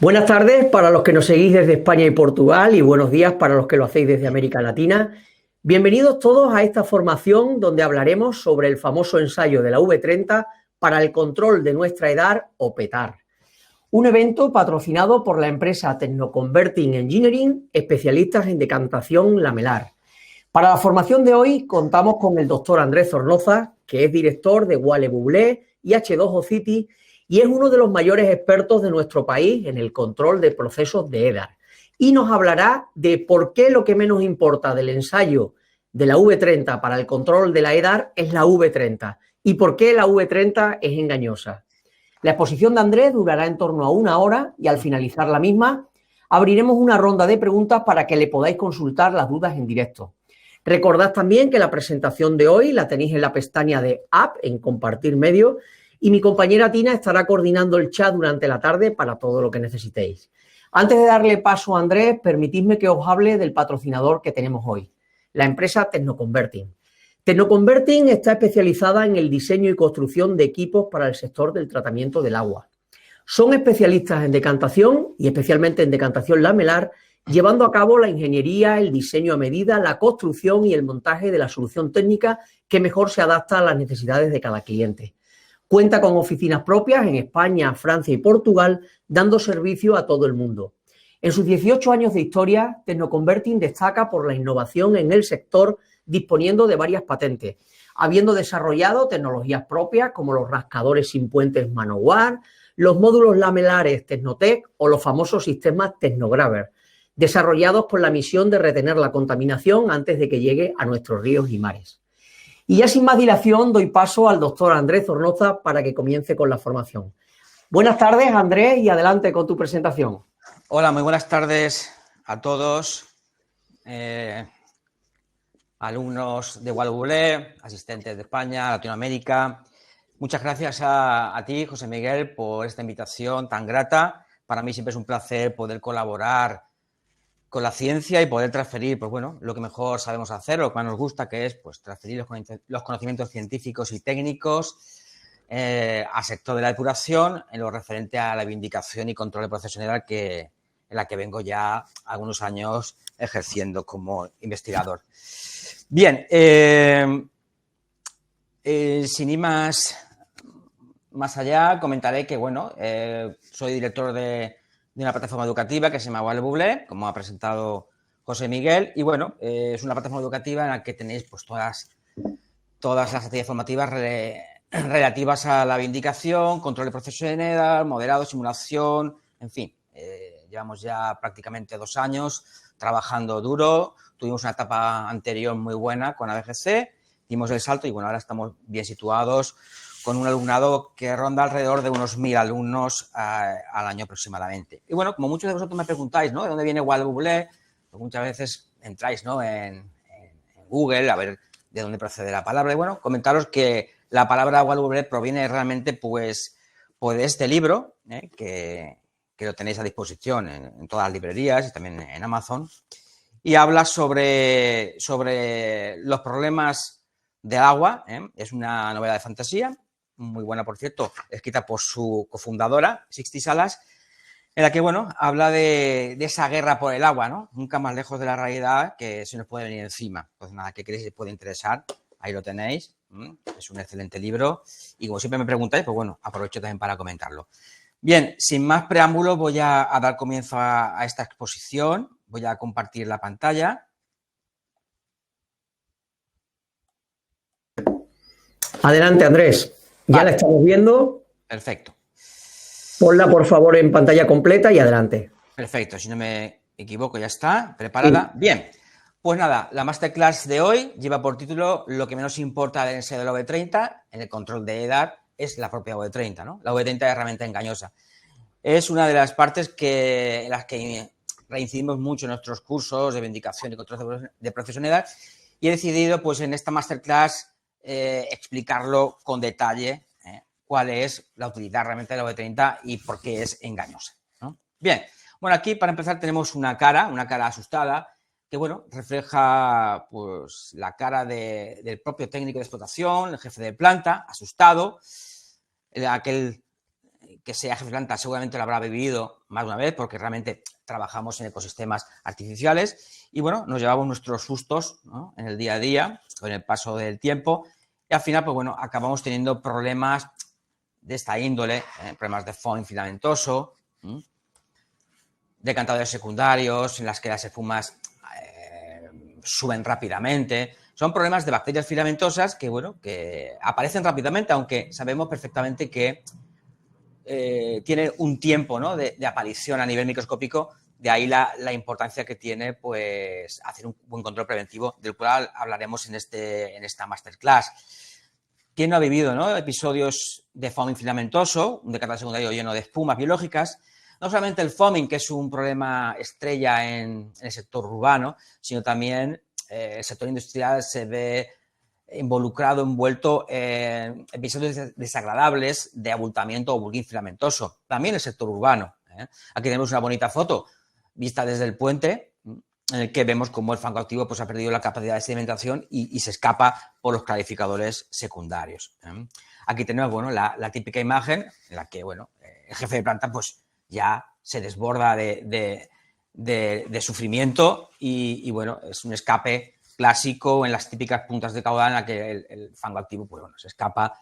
Buenas tardes para los que nos seguís desde España y Portugal y buenos días para los que lo hacéis desde América Latina. Bienvenidos todos a esta formación donde hablaremos sobre el famoso ensayo de la V30 para el control de nuestra edad o PETAR. Un evento patrocinado por la empresa Technoconverting Engineering, especialistas en decantación lamelar. Para la formación de hoy contamos con el doctor Andrés Zornoza, que es director de Wale Bublé y H2O City y es uno de los mayores expertos de nuestro país en el control de procesos de EDAR. Y nos hablará de por qué lo que menos importa del ensayo de la V30 para el control de la EDAR es la V30 y por qué la V30 es engañosa. La exposición de Andrés durará en torno a 1 hora y al finalizar la misma abriremos una ronda de preguntas para que le podáis consultar las dudas en directo. Recordad también que la presentación de hoy la tenéis en la pestaña de App, en Compartir Medio, y mi compañera Tina estará coordinando el chat durante la tarde para todo lo que necesitéis. Antes de darle paso a Andrés, permitidme que os hable del patrocinador que tenemos hoy, la empresa Technoconverting. Technoconverting está especializada en el diseño y construcción de equipos para el sector del tratamiento del agua. Son especialistas en decantación y especialmente en decantación lamelar, llevando a cabo la ingeniería, el diseño a medida, la construcción y el montaje de la solución técnica que mejor se adapta a las necesidades de cada cliente. Cuenta con oficinas propias en España, Francia y Portugal, dando servicio a todo el mundo. En sus 18 años de historia, Technoconverting destaca por la innovación en el sector, disponiendo de varias patentes, habiendo desarrollado tecnologías propias como los rascadores sin puentes Manowar, los módulos lamelares Tecnotec o los famosos sistemas Technograver, desarrollados con la misión de retener la contaminación antes de que llegue a nuestros ríos y mares. Y ya sin más dilación, doy paso al doctor Andrés Zornoza para que comience con la formación. Buenas tardes, Andrés, y adelante con tu presentación. Hola, muy buenas tardes a todos. Alumnos de Wale Bublé, asistentes de España, Latinoamérica. Muchas gracias a ti, José Miguel, por esta invitación tan grata. Para mí siempre es un placer poder colaborar con la ciencia y poder transferir, pues bueno, lo que mejor sabemos hacer, lo que más nos gusta, que es pues transferir los conocimientos científicos y técnicos al sector de la depuración en lo referente a la vindicación y control de proceso en la que vengo ya algunos años ejerciendo como investigador. Bien, sin ir más allá, comentaré que, bueno, soy director de una plataforma educativa que se llama Wale Bublé, como ha presentado José Miguel, y bueno, es una plataforma educativa en la que tenéis pues todas las actividades formativas relativas a la vindicación, control de proceso de NEDA, moderado, simulación, en fin, llevamos ya prácticamente 2 años trabajando duro. Tuvimos una etapa anterior muy buena con ABGC, dimos el salto y bueno, ahora estamos bien situados con un alumnado que ronda alrededor de unos 1000 alumnos al año aproximadamente. Y bueno, como muchos de vosotros me preguntáis, ¿no?, ¿de dónde viene Wale Bublé? Pues muchas veces entráis, ¿no?, en Google a ver de dónde procede la palabra. Y bueno, comentaros que la palabra Wale Bublé proviene realmente pues de este libro, que lo tenéis a disposición en todas las librerías y también en Amazon, y habla sobre los problemas del agua. Es una novela de fantasía, muy buena, por cierto, escrita por su cofundadora, Sixty Salas, en la que, bueno, habla de esa guerra por el agua, ¿no? Nunca más lejos de la realidad que se nos puede venir encima. Pues nada, ¿qué creéis que os puede interesar? Ahí lo tenéis. Es un excelente libro. Y como siempre me preguntáis, pues bueno, aprovecho también para comentarlo. Bien, sin más preámbulos, voy a dar comienzo a esta exposición. Voy a compartir la pantalla. Adelante, Andrés. Ya Vale. la estamos viendo. Perfecto. Ponla, por favor, en pantalla completa y adelante. Perfecto, si no me equivoco, ya está preparada. Sí. Bien, pues nada, la masterclass de hoy lleva por título Lo que menos importa del ensayo de la V30 en el control de edad es la propia V30, ¿no? La V30 es herramienta engañosa. Es una de las partes en las que reincidimos mucho en nuestros cursos de vindicación y control de proceso en edad, y he decidido, pues, en esta masterclass explicarlo con detalle, cuál es la utilidad realmente de la V30 y por qué es engañosa, ¿no? Bien, bueno, aquí para empezar tenemos una cara asustada, que, bueno, refleja pues la cara del propio técnico de explotación, el jefe de planta, asustado, aquel que sea jefe de planta seguramente lo habrá vivido más de una vez porque realmente trabajamos en ecosistemas artificiales y bueno, nos llevamos nuestros sustos, ¿no?, en el día a día, con el paso del tiempo y al final, pues bueno, acabamos teniendo problemas de esta índole, problemas de foam filamentoso, decantadores secundarios en las que las espumas suben rápidamente. Son problemas de bacterias filamentosas que, bueno, que aparecen rápidamente, aunque sabemos perfectamente que tiene un tiempo, ¿no?, de aparición a nivel microscópico, de ahí la importancia que tiene pues hacer un buen control preventivo, del cual hablaremos en esta masterclass. ¿Quién no ha vivido, ¿no?, episodios de foaming filamentoso, un decantador secundario lleno de espumas biológicas? No solamente el foaming, que es un problema estrella en el sector urbano, sino también el sector industrial se ve involucrado, envuelto en episodios desagradables de abultamiento o bullying filamentoso. También el sector urbano. Aquí tenemos una bonita foto vista desde el puente, en el que vemos cómo el fango activo pues, ha perdido la capacidad de sedimentación y se escapa por los clarificadores secundarios. Aquí tenemos, bueno, la típica imagen en la que, bueno, el jefe de planta pues, ya se desborda de sufrimiento y, bueno, es un escape clásico en las típicas puntas de caudal en la que el fango activo pues, bueno, se escapa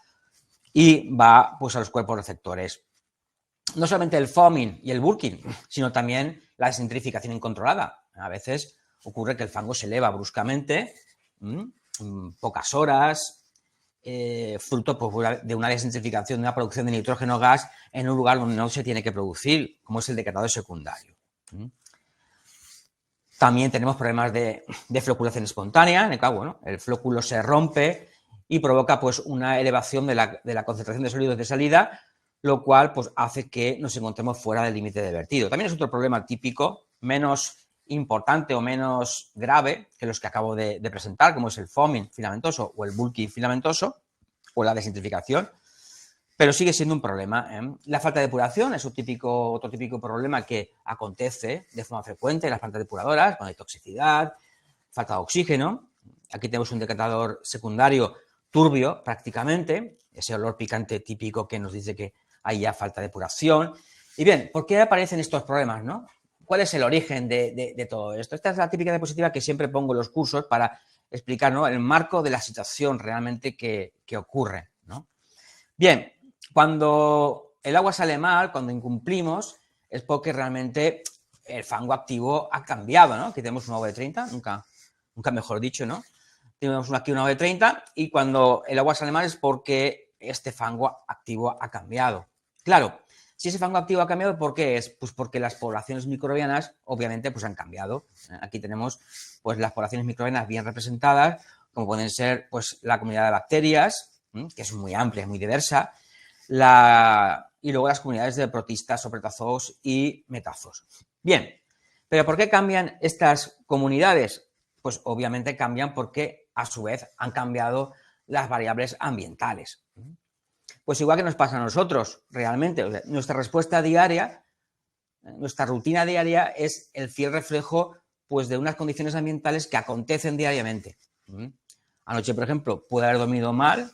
y va pues, a los cuerpos receptores. No solamente el foaming y el bulking, sino también la desnitrificación incontrolada. A veces ocurre que el fango se eleva bruscamente, en pocas horas, fruto pues, de una desnitrificación, de una producción de nitrógeno gas en un lugar donde no se tiene que producir, como es el decantador secundario. También tenemos problemas de floculación espontánea, en el cual, bueno, el flóculo se rompe y provoca pues, una elevación de la concentración de sólidos de salida, lo cual pues, hace que nos encontremos fuera del límite de vertido. También es otro problema típico, menos importante o menos grave que los que acabo de presentar, como es el foaming filamentoso o el bulking filamentoso o la desnitrificación, pero sigue siendo un problema. La falta de depuración es otro típico problema que acontece de forma frecuente en las plantas depuradoras, cuando hay toxicidad, falta de oxígeno. Aquí tenemos un decantador secundario turbio prácticamente, ese olor picante típico que nos dice que hay ya falta de depuración. Y bien, ¿por qué aparecen estos problemas, no? ¿Cuál es el origen de todo esto? Esta es la típica diapositiva que siempre pongo en los cursos para explicar, ¿no?, el marco de la situación realmente que ocurre, ¿no? Bien, cuando el agua sale mal, cuando incumplimos, es porque realmente el fango activo ha cambiado, ¿no? Aquí tenemos un agua de 30, nunca mejor dicho, ¿no? Tenemos aquí un agua de 30 y cuando el agua sale mal es porque este fango activo ha cambiado. Claro, si ese fango activo ha cambiado, ¿por qué es? Pues porque las poblaciones microbianas, obviamente, pues han cambiado. Aquí tenemos pues las poblaciones microbianas bien representadas, como pueden ser pues la comunidad de bacterias, que es muy amplia, muy diversa, y luego las comunidades de protistas, sopretozoos y metazoos. Bien, pero ¿por qué cambian estas comunidades? Pues obviamente cambian porque a su vez han cambiado las variables ambientales. Pues igual que nos pasa a nosotros, realmente, o sea, nuestra respuesta diaria, nuestra rutina diaria es el fiel reflejo pues, de unas condiciones ambientales que acontecen diariamente. Anoche, por ejemplo, pude haber dormido mal,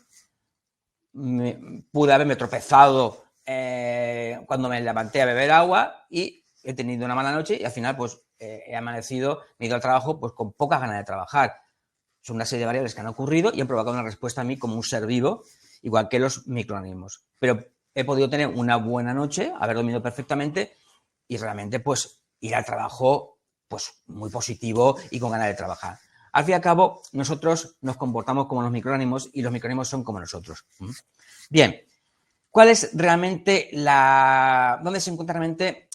pude haberme tropezado cuando me levanté a beber agua y he tenido una mala noche y al final pues he amanecido, me he ido al trabajo pues con pocas ganas de trabajar. Son una serie de variables que han ocurrido y han provocado una respuesta a mí como un ser vivo, igual que los microorganismos. Pero he podido tener una buena noche, haber dormido perfectamente y realmente pues ir al trabajo pues muy positivo y con ganas de trabajar. Al fin y al cabo, nosotros nos comportamos como los microorganismos y los microorganismos son como nosotros. Bien, ¿cuál es realmente dónde se encuentra realmente,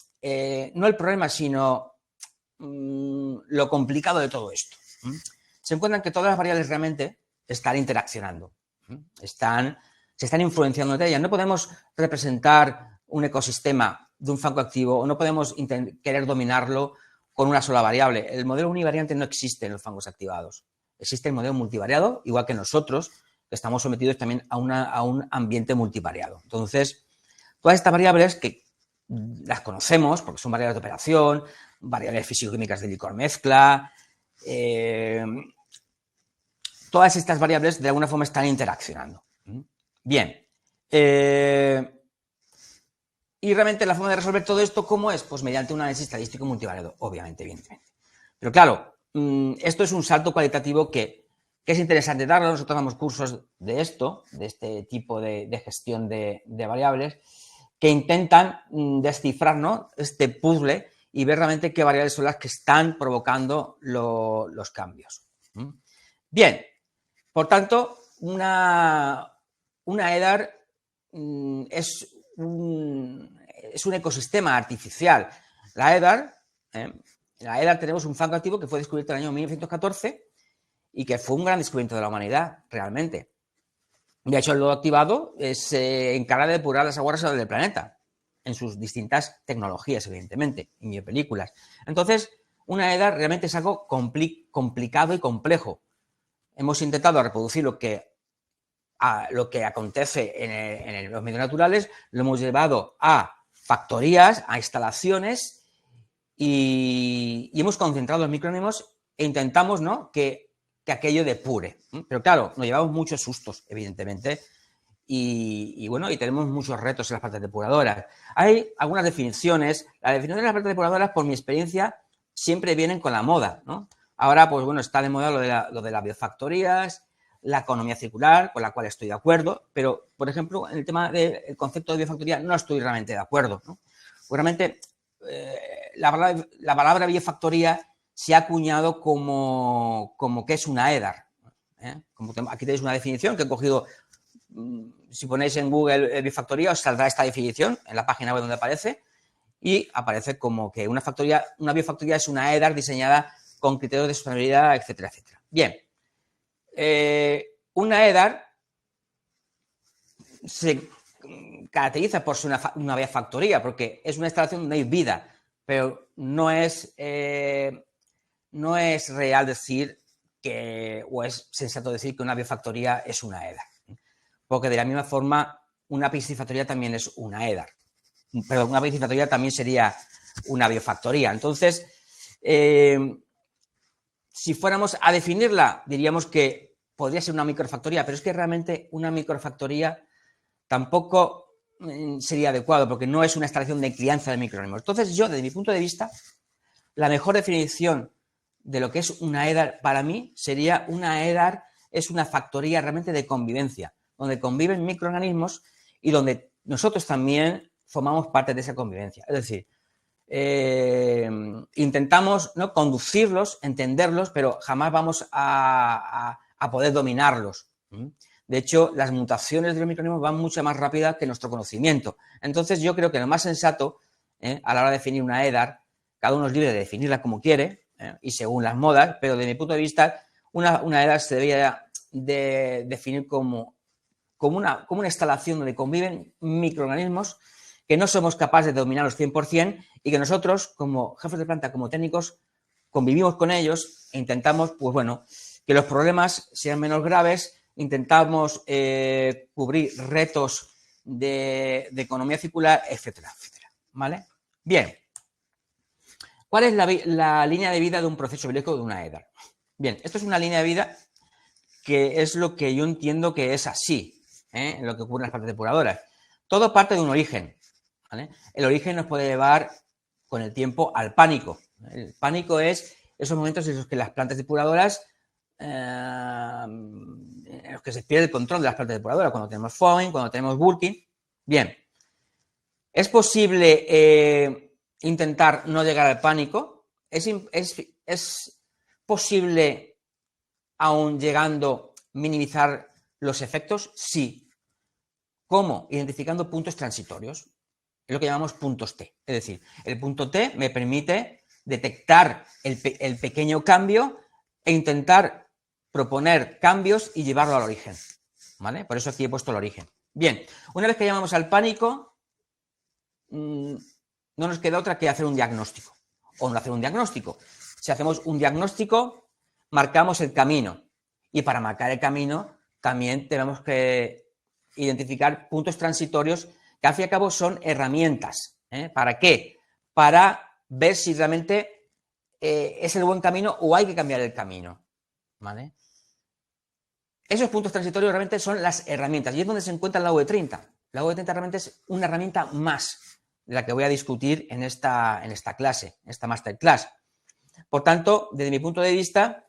no el problema, sino lo complicado de todo esto? Se encuentran que todas las variables realmente están interaccionando, se están influenciando entre ellas. No podemos representar un ecosistema de un fango activo o no podemos querer dominarlo con una sola variable. El modelo univariante no existe en los fangos activados. Existe el modelo multivariado, igual que nosotros, que estamos sometidos también a un ambiente multivariado. Entonces, todas estas variables que las conocemos, porque son variables de operación, variables físico-químicas de licor mezcla, todas estas variables de alguna forma están interaccionando. Bien, Y realmente la forma de resolver todo esto, ¿cómo es? Pues mediante un análisis estadístico multivariado, obviamente, evidentemente. Pero claro, esto es un salto cualitativo que es interesante darlo. Nosotros damos cursos de esto, de este tipo de gestión de variables, que intentan descifrar, ¿no?, este puzzle y ver realmente qué variables son las que están provocando los cambios. Bien, por tanto, una EDAR es un ecosistema artificial. La EDAR tenemos un fango activo que fue descubierto en el año 1914 y que fue un gran descubrimiento de la humanidad, realmente. De hecho, el lodo activado se encarga de depurar las aguas residuales del planeta en sus distintas tecnologías, evidentemente, en biopelículas. Entonces, una EDAR realmente es algo complicado y complejo. Hemos intentado reproducir lo que acontece en los medios naturales, lo hemos llevado a factorías, a instalaciones y hemos concentrado los microorganismos e intentamos, ¿no?, que aquello depure. Pero claro, nos llevamos muchos sustos, evidentemente, y bueno, y tenemos muchos retos en las plantas depuradoras. Hay algunas definiciones. Las definiciones de las plantas depuradoras, por mi experiencia, siempre vienen con la moda, ¿no? Ahora, pues bueno, está de moda lo de las biofactorías, la economía circular, con la cual estoy de acuerdo, pero, por ejemplo, en el tema del concepto de biofactoría no estoy realmente de acuerdo, ¿no? Pues realmente la palabra biofactoría se ha acuñado como que es una EDAR. Aquí tenéis una definición que he cogido. Si ponéis en Google biofactoría, os saldrá esta definición en la página web donde aparece y aparece como que una biofactoría es una EDAR diseñada con criterios de sostenibilidad, etcétera, etcétera. Bien, una EDAR se caracteriza por ser una biofactoría porque es una instalación donde hay vida, pero no es real decir o es sensato decir que una biofactoría es una EDAR. Porque de la misma forma, una piscifactoría también es una EDAR. Perdón, una piscifactoría también sería una biofactoría. Entonces, si fuéramos a definirla, diríamos que podría ser una microfactoría, pero es que realmente una microfactoría tampoco sería adecuado, porque no es una instalación de crianza de microorganismos. Entonces, yo, desde mi punto de vista, la mejor definición de lo que es una EDAR para mí sería una EDAR es una factoría realmente de convivencia, donde conviven microorganismos y donde nosotros también formamos parte de esa convivencia. Es decir, intentamos, ¿no?, conducirlos, entenderlos, pero jamás vamos a poder dominarlos. De hecho, las mutaciones de los microorganismos van mucho más rápidas que nuestro conocimiento. Entonces, yo creo que lo más sensato a la hora de definir una EDAR, cada uno es libre de definirla como quiere y según las modas, pero desde mi punto de vista, una EDAR se debería de definir como una instalación donde conviven microorganismos que no somos capaces de dominarlos 100% y que nosotros, como jefes de planta, como técnicos, convivimos con ellos e intentamos, pues bueno, que los problemas sean menos graves, intentamos cubrir retos de economía circular, etcétera, etcétera. ¿Vale? Bien. ¿Cuál es la línea de vida de un proceso biológico de una EDAR? Bien, esto es una línea de vida que es lo que yo entiendo que es así, en lo que ocurre en las plantas depuradoras. Todo parte de un origen, ¿vale? El origen nos puede llevar con el tiempo al pánico. El pánico es esos momentos en los que las plantas depuradoras, en los que se pierde el control de las plantas depuradoras, cuando tenemos foaming, cuando tenemos bulking. Bien, ¿es posible intentar no llegar al pánico? ¿Es posible, aún llegando, minimizar los efectos? Sí. ¿Cómo? Identificando puntos transitorios. Es lo que llamamos puntos T. Es decir, el punto T me permite detectar el pequeño cambio e intentar proponer cambios y llevarlo al origen. ¿Vale? Por eso aquí he puesto el origen. Bien, una vez que llamamos al pánico, no nos queda otra que hacer un diagnóstico. O no hacer un diagnóstico. Si hacemos un diagnóstico, marcamos el camino. Y para marcar el camino, también tenemos que identificar puntos transitorios que al fin y al cabo son herramientas. ¿Para qué? Para ver si realmente es el buen camino o hay que cambiar el camino. ¿Vale? Esos puntos transitorios realmente son las herramientas y es donde se encuentra la V30. La V30 realmente es una herramienta más de la que voy a discutir en esta clase, en esta masterclass. Por tanto, desde mi punto de vista,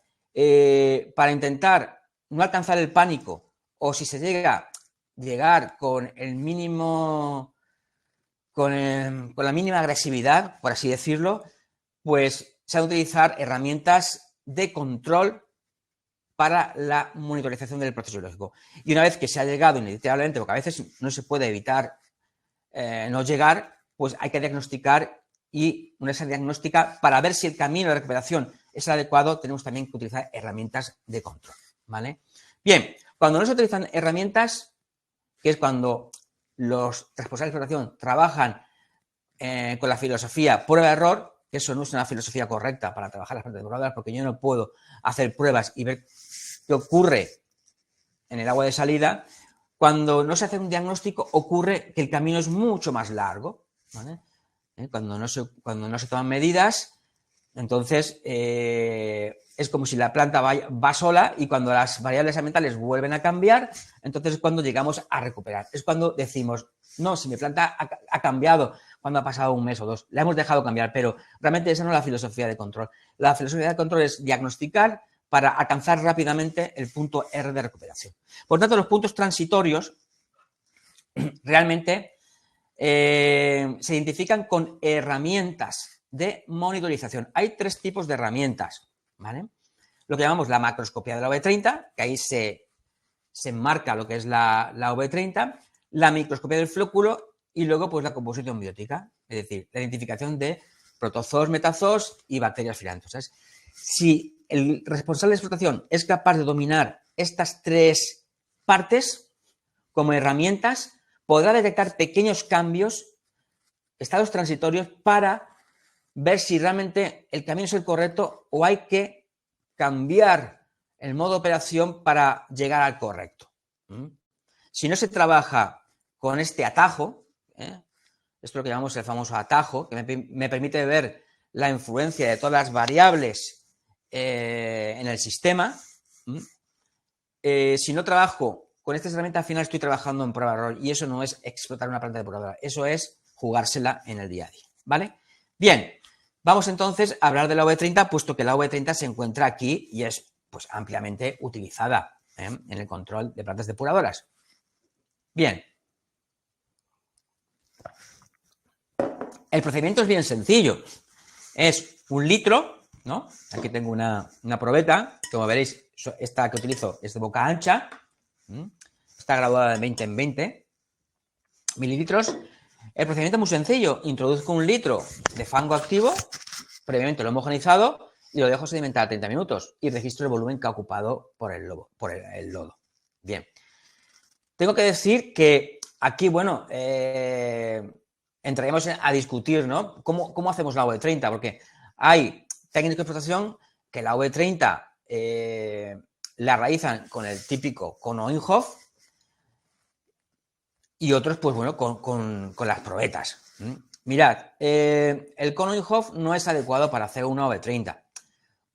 para intentar no alcanzar el pánico, o si se llegar con el mínimo, con la mínima agresividad, por así decirlo, pues se han de utilizar herramientas de control para la monitorización del proceso biológico. Y una vez que se ha llegado inevitablemente, porque a veces no se puede evitar no llegar, pues hay que diagnosticar, y una esa diagnóstica para ver si el camino de recuperación es el adecuado, tenemos también que utilizar herramientas de control, ¿vale? Bien, cuando no se utilizan herramientas, que es cuando los responsables de explotación trabajan con la filosofía prueba-error, que eso no es una filosofía correcta para trabajar las plantas depuradoras, porque yo no puedo hacer pruebas y ver qué ocurre en el agua de salida. Cuando no se hace un diagnóstico, ocurre que el camino es mucho más largo, ¿vale? Cuando no se toman medidas, entonces es como si la planta va sola, y cuando las variables ambientales vuelven a cambiar, entonces es cuando llegamos a recuperar. Es cuando decimos, no, si mi planta ha cambiado cuando ha pasado un mes o dos, la hemos dejado cambiar, pero realmente esa no es la filosofía de control. La filosofía de control es diagnosticar para alcanzar rápidamente el punto R de recuperación. Por tanto, los puntos transitorios realmente se identifican con herramientas de monitorización. Hay 3 tipos de herramientas, ¿vale? Lo que llamamos la macroscopía de la V30, que ahí se enmarca lo que es la V30, la microscopía del flóculo y luego pues la composición biótica, es decir, la identificación de protozoos, metazoos y bacterias filantosas. Si el responsable de explotación es capaz de dominar estas 3 partes como herramientas, podrá detectar pequeños cambios, estados transitorios, para ver si realmente el camino es el correcto o hay que cambiar el modo de operación para llegar al correcto. Si no se trabaja con este atajo, esto es lo que llamamos el famoso atajo, que me permite ver la influencia de todas las variables en el sistema. Si no trabajo con estas herramientas, al final estoy trabajando en prueba-error, y eso no es explotar una planta depuradora, eso es jugársela en el día a día, ¿vale? Bien, vamos entonces a hablar de la V30, puesto que la V30 se encuentra aquí y es pues ampliamente utilizada en el control de plantas depuradoras. Bien. El procedimiento es bien sencillo. Es 1 litro, ¿no? Aquí tengo una probeta. Como veréis, esta que utilizo es de boca ancha. Está graduada de 20 en 20 mililitros. El procedimiento es muy sencillo. Introduzco 1 litro de fango activo, previamente lo he homogenizado, y lo dejo sedimentar 30 minutos y registro el volumen que ha ocupado por el lodo. Bien. Tengo que decir que aquí, bueno, entraríamos a discutir, ¿no? ¿Cómo hacemos la V30? Porque hay técnicos de explotación que la V30 la realizan con el típico cono Inhofe, y otros, pues bueno, con las probetas. Mirad, el cono Inhofe no es adecuado para hacer una V30,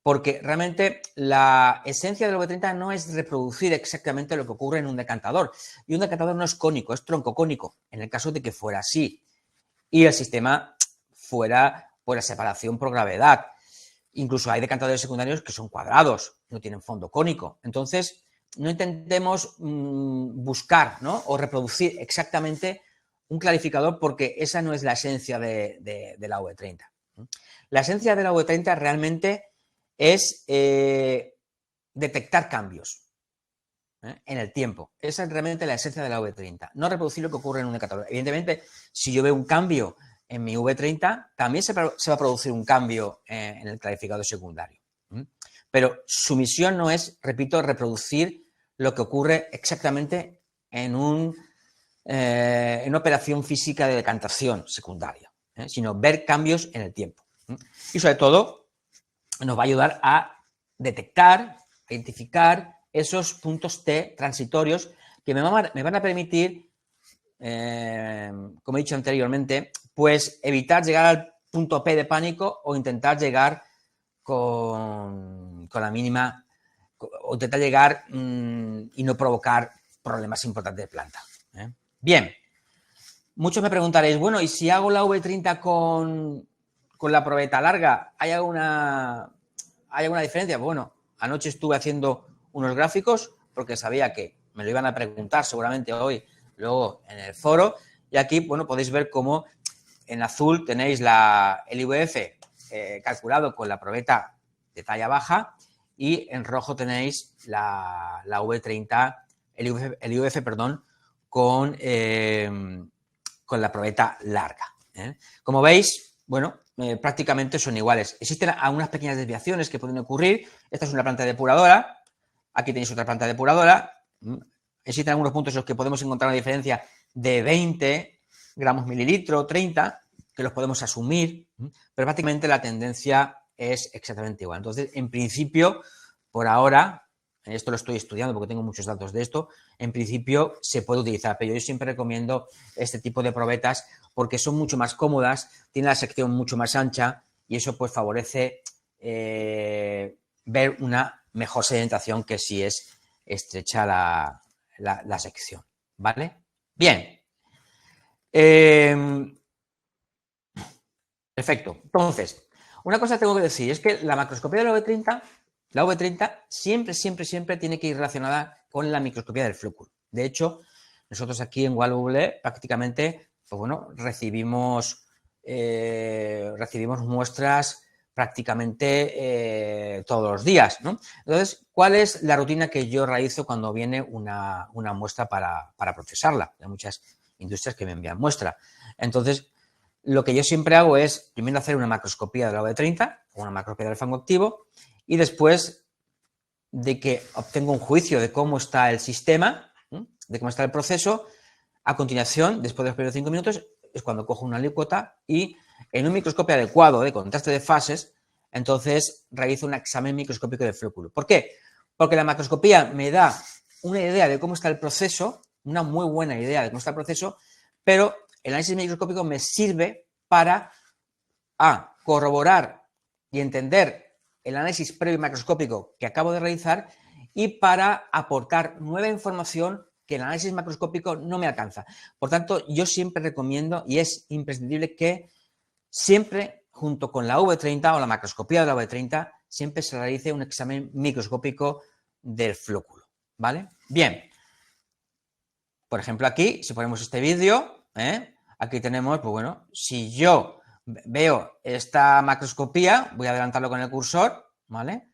porque realmente la esencia de la V30 no es reproducir exactamente lo que ocurre en un decantador. Y un decantador no es cónico, es troncocónico, en el caso de que fuera así y el sistema fuera por la separación por gravedad. Incluso hay decantadores secundarios que son cuadrados, no tienen fondo cónico. Entonces, no intentemos buscar, ¿no?, o reproducir exactamente un clarificador, porque esa no es la esencia de la V30. La esencia de la V30 realmente es detectar cambios en el tiempo. Esa es realmente la esencia de la V30. No reproducir lo que ocurre en un decantador. Evidentemente, si yo veo un cambio en mi V30, también se va a producir un cambio en el clarificador secundario. Pero su misión no es, repito, reproducir lo que ocurre exactamente en una operación física de decantación secundaria, sino ver cambios en el tiempo. Y sobre todo, nos va a ayudar a detectar, a identificar esos puntos T transitorios que me van a permitir, como he dicho anteriormente, pues evitar llegar al punto P de pánico, o intentar llegar con la mínima, o intentar llegar y no provocar problemas importantes de planta. Bien, muchos me preguntaréis, bueno, ¿y si hago la V30 con la probeta larga? ¿Hay alguna diferencia? Bueno, anoche estuve haciendo unos gráficos porque sabía que me lo iban a preguntar seguramente hoy, luego en el foro, y aquí, bueno, podéis ver cómo en azul tenéis el IVF calculado con la probeta de talla baja y en rojo tenéis la V30, el IVF, perdón, con la probeta larga. Como veis, bueno, prácticamente son iguales. Existen algunas pequeñas desviaciones que pueden ocurrir. Esta es una planta depuradora. Aquí tenéis otra planta depuradora. Existen algunos puntos en los que podemos encontrar una diferencia de 20 gramos mililitro, 30, que los podemos asumir, pero prácticamente la tendencia es exactamente igual. Entonces, en principio, por ahora, esto lo estoy estudiando porque tengo muchos datos de esto, en principio se puede utilizar, pero yo siempre recomiendo este tipo de probetas porque son mucho más cómodas, tienen la sección mucho más ancha y eso pues favorece ver una mejor sedimentación que si es estrecha la sección, ¿vale? Bien. Perfecto. Entonces, una cosa que tengo que decir es que la macroscopía de la V30 siempre tiene que ir relacionada con la microscopía del flúculo. De hecho, nosotros aquí en WalWble prácticamente, pues bueno, recibimos muestras prácticamente todos los días, ¿no? Entonces, ¿cuál es la rutina que yo realizo cuando viene una muestra para procesarla? Hay muchas industrias que me envían muestra. Entonces, lo que yo siempre hago es primero hacer una macroscopía de la V30, una macroscopía del fango activo, y después de que obtengo un juicio de cómo está el sistema, de cómo está el proceso, a continuación, después de los primeros 5 minutos, es cuando cojo una alícuota y en un microscopio adecuado de contraste de fases, entonces realizo un examen microscópico del flúculo. ¿Por qué? Porque la macroscopía me da una idea de cómo está el proceso, una muy buena idea de cómo está el proceso, pero el análisis microscópico me sirve para corroborar y entender el análisis previo macroscópico que acabo de realizar y para aportar nueva información que el análisis macroscópico no me alcanza. Por tanto, yo siempre recomiendo y es imprescindible que siempre, junto con la V30 o la macroscopía de la V30, siempre se realice un examen microscópico del flúculo, ¿vale? Bien. Por ejemplo, aquí, si ponemos este vídeo, aquí tenemos, pues bueno, si yo veo esta macroscopía, voy a adelantarlo con el cursor, ¿vale?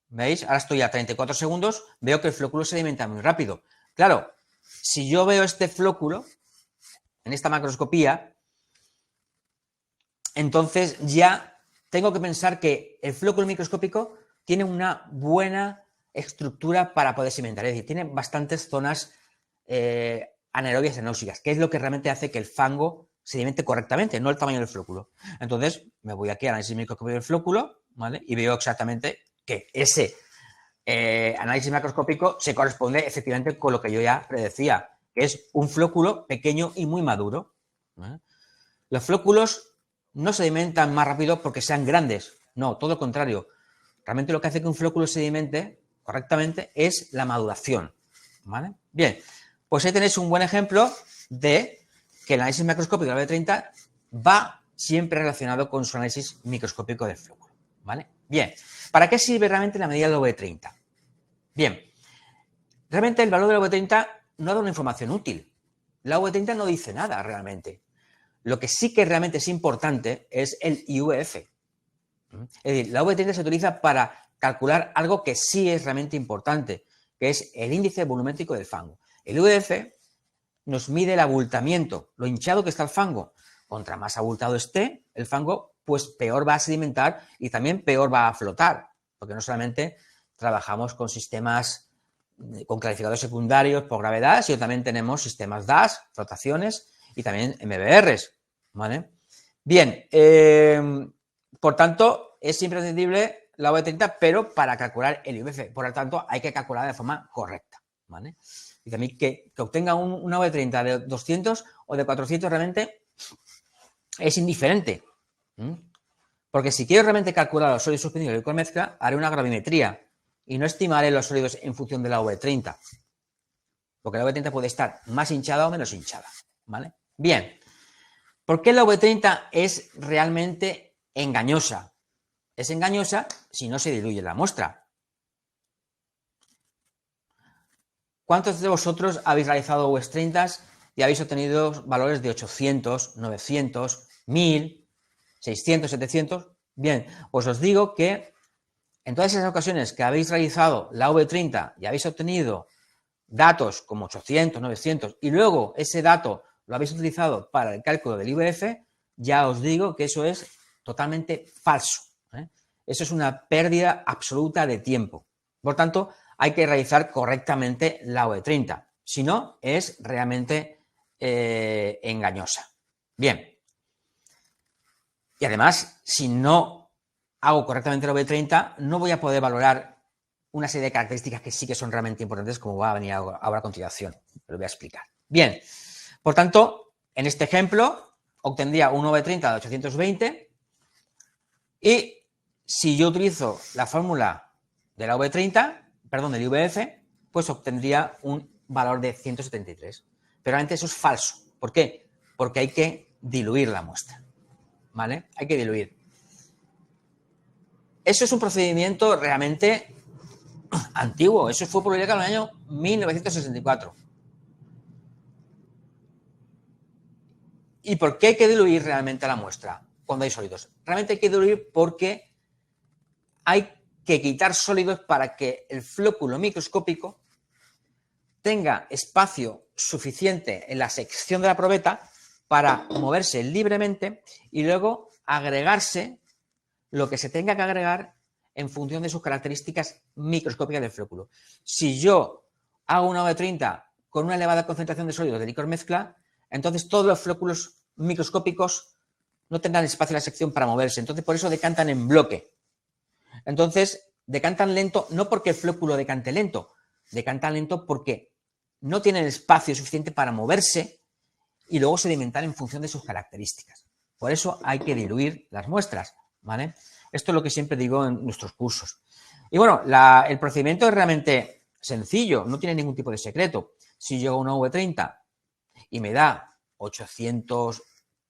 ¿Veis? Ahora estoy a 34 segundos, veo que el flóculo se alimenta muy rápido. Claro, si yo veo este flóculo en esta macroscopía, entonces ya tengo que pensar que el flóculo microscópico tiene una buena estructura para poder sedimentar, es decir, tiene bastantes zonas anaerobias anóxicas, que es lo que realmente hace que el fango sedimente correctamente, no el tamaño del flóculo. Entonces, me voy aquí al análisis microscópico del flóculo, ¿vale? Y veo exactamente que ese análisis macroscópico se corresponde efectivamente con lo que yo ya predecía, que es un flóculo pequeño y muy maduro, ¿vale? Los flóculos no sedimentan más rápido porque sean grandes, no, todo lo contrario. Realmente lo que hace que un flóculo sedimente correctamente es la maduración, ¿vale? Bien, pues ahí tenéis un buen ejemplo de que el análisis macroscópico de la V30 va siempre relacionado con su análisis microscópico del flúculo, ¿vale? Bien, ¿para qué sirve realmente la medida de la V30? Bien, realmente el valor de la V30 no da una información útil. La V30 no dice nada realmente. Lo que sí que realmente es importante es el IVF. Es decir, la V30 se utiliza para calcular algo que sí es realmente importante, que es el índice volumétrico del fango. El IVF nos mide el abultamiento, lo hinchado que está el fango. Contra más abultado esté el fango, pues peor va a sedimentar y también peor va a flotar, porque no solamente trabajamos con sistemas con clarificadores secundarios por gravedad, sino también tenemos sistemas DAS, flotaciones y también MBRs, ¿vale? Bien, por tanto, es imprescindible la V30, pero para calcular el IVF, por lo tanto, hay que calcular de forma correcta, ¿vale? Y también que obtenga una V30 de 200 o de 400 realmente es indiferente. Porque si quiero realmente calcular los sólidos suspendidos de licor mezcla, haré una gravimetría y no estimaré los sólidos en función de la V30. Porque la V30 puede estar más hinchada o menos hinchada, ¿vale? Bien, ¿por qué la V30 es realmente engañosa? Es engañosa si no se diluye la muestra. ¿Cuántos de vosotros habéis realizado V30 y habéis obtenido valores de 800, 900, 1000, 600, 700? Bien, pues os digo que en todas esas ocasiones que habéis realizado la V30 y habéis obtenido datos como 800, 900 y luego ese dato lo habéis utilizado para el cálculo del IVF, ya os digo que eso es totalmente falso. Eso es una pérdida absoluta de tiempo. Por tanto, hay que realizar correctamente la V30. Si no, es realmente engañosa. Bien. Y además, si no hago correctamente la V30, no voy a poder valorar una serie de características que sí que son realmente importantes, como va a venir ahora a continuación. Lo voy a explicar. Bien, por tanto, en este ejemplo, obtendría un V30 de 820 y si yo utilizo la fórmula de la V30, perdón, del IVF, pues obtendría un valor de 173. Pero realmente eso es falso. ¿Por qué? Porque hay que diluir la muestra. ¿Vale? Hay que diluir. Eso es un procedimiento realmente antiguo. Eso fue publicado en el año 1964. ¿Y por qué hay que diluir realmente la muestra cuando hay sólidos? Realmente hay que diluir porque hay que quitar sólidos para que el flóculo microscópico tenga espacio suficiente en la sección de la probeta para moverse libremente y luego agregarse lo que se tenga que agregar en función de sus características microscópicas del flóculo. Si yo hago una V30 con una elevada concentración de sólidos de licor mezcla, entonces todos los flóculos microscópicos no tendrán espacio en la sección para moverse. Entonces, por eso decantan en bloque. Entonces, decantan lento, no porque el flóculo decante lento, decantan lento porque no tienen espacio suficiente para moverse y luego sedimentar en función de sus características. Por eso hay que diluir las muestras, ¿vale? Esto es lo que siempre digo en nuestros cursos. Y bueno, el procedimiento es realmente sencillo, no tiene ningún tipo de secreto. Si yo hago una V30 y me da 800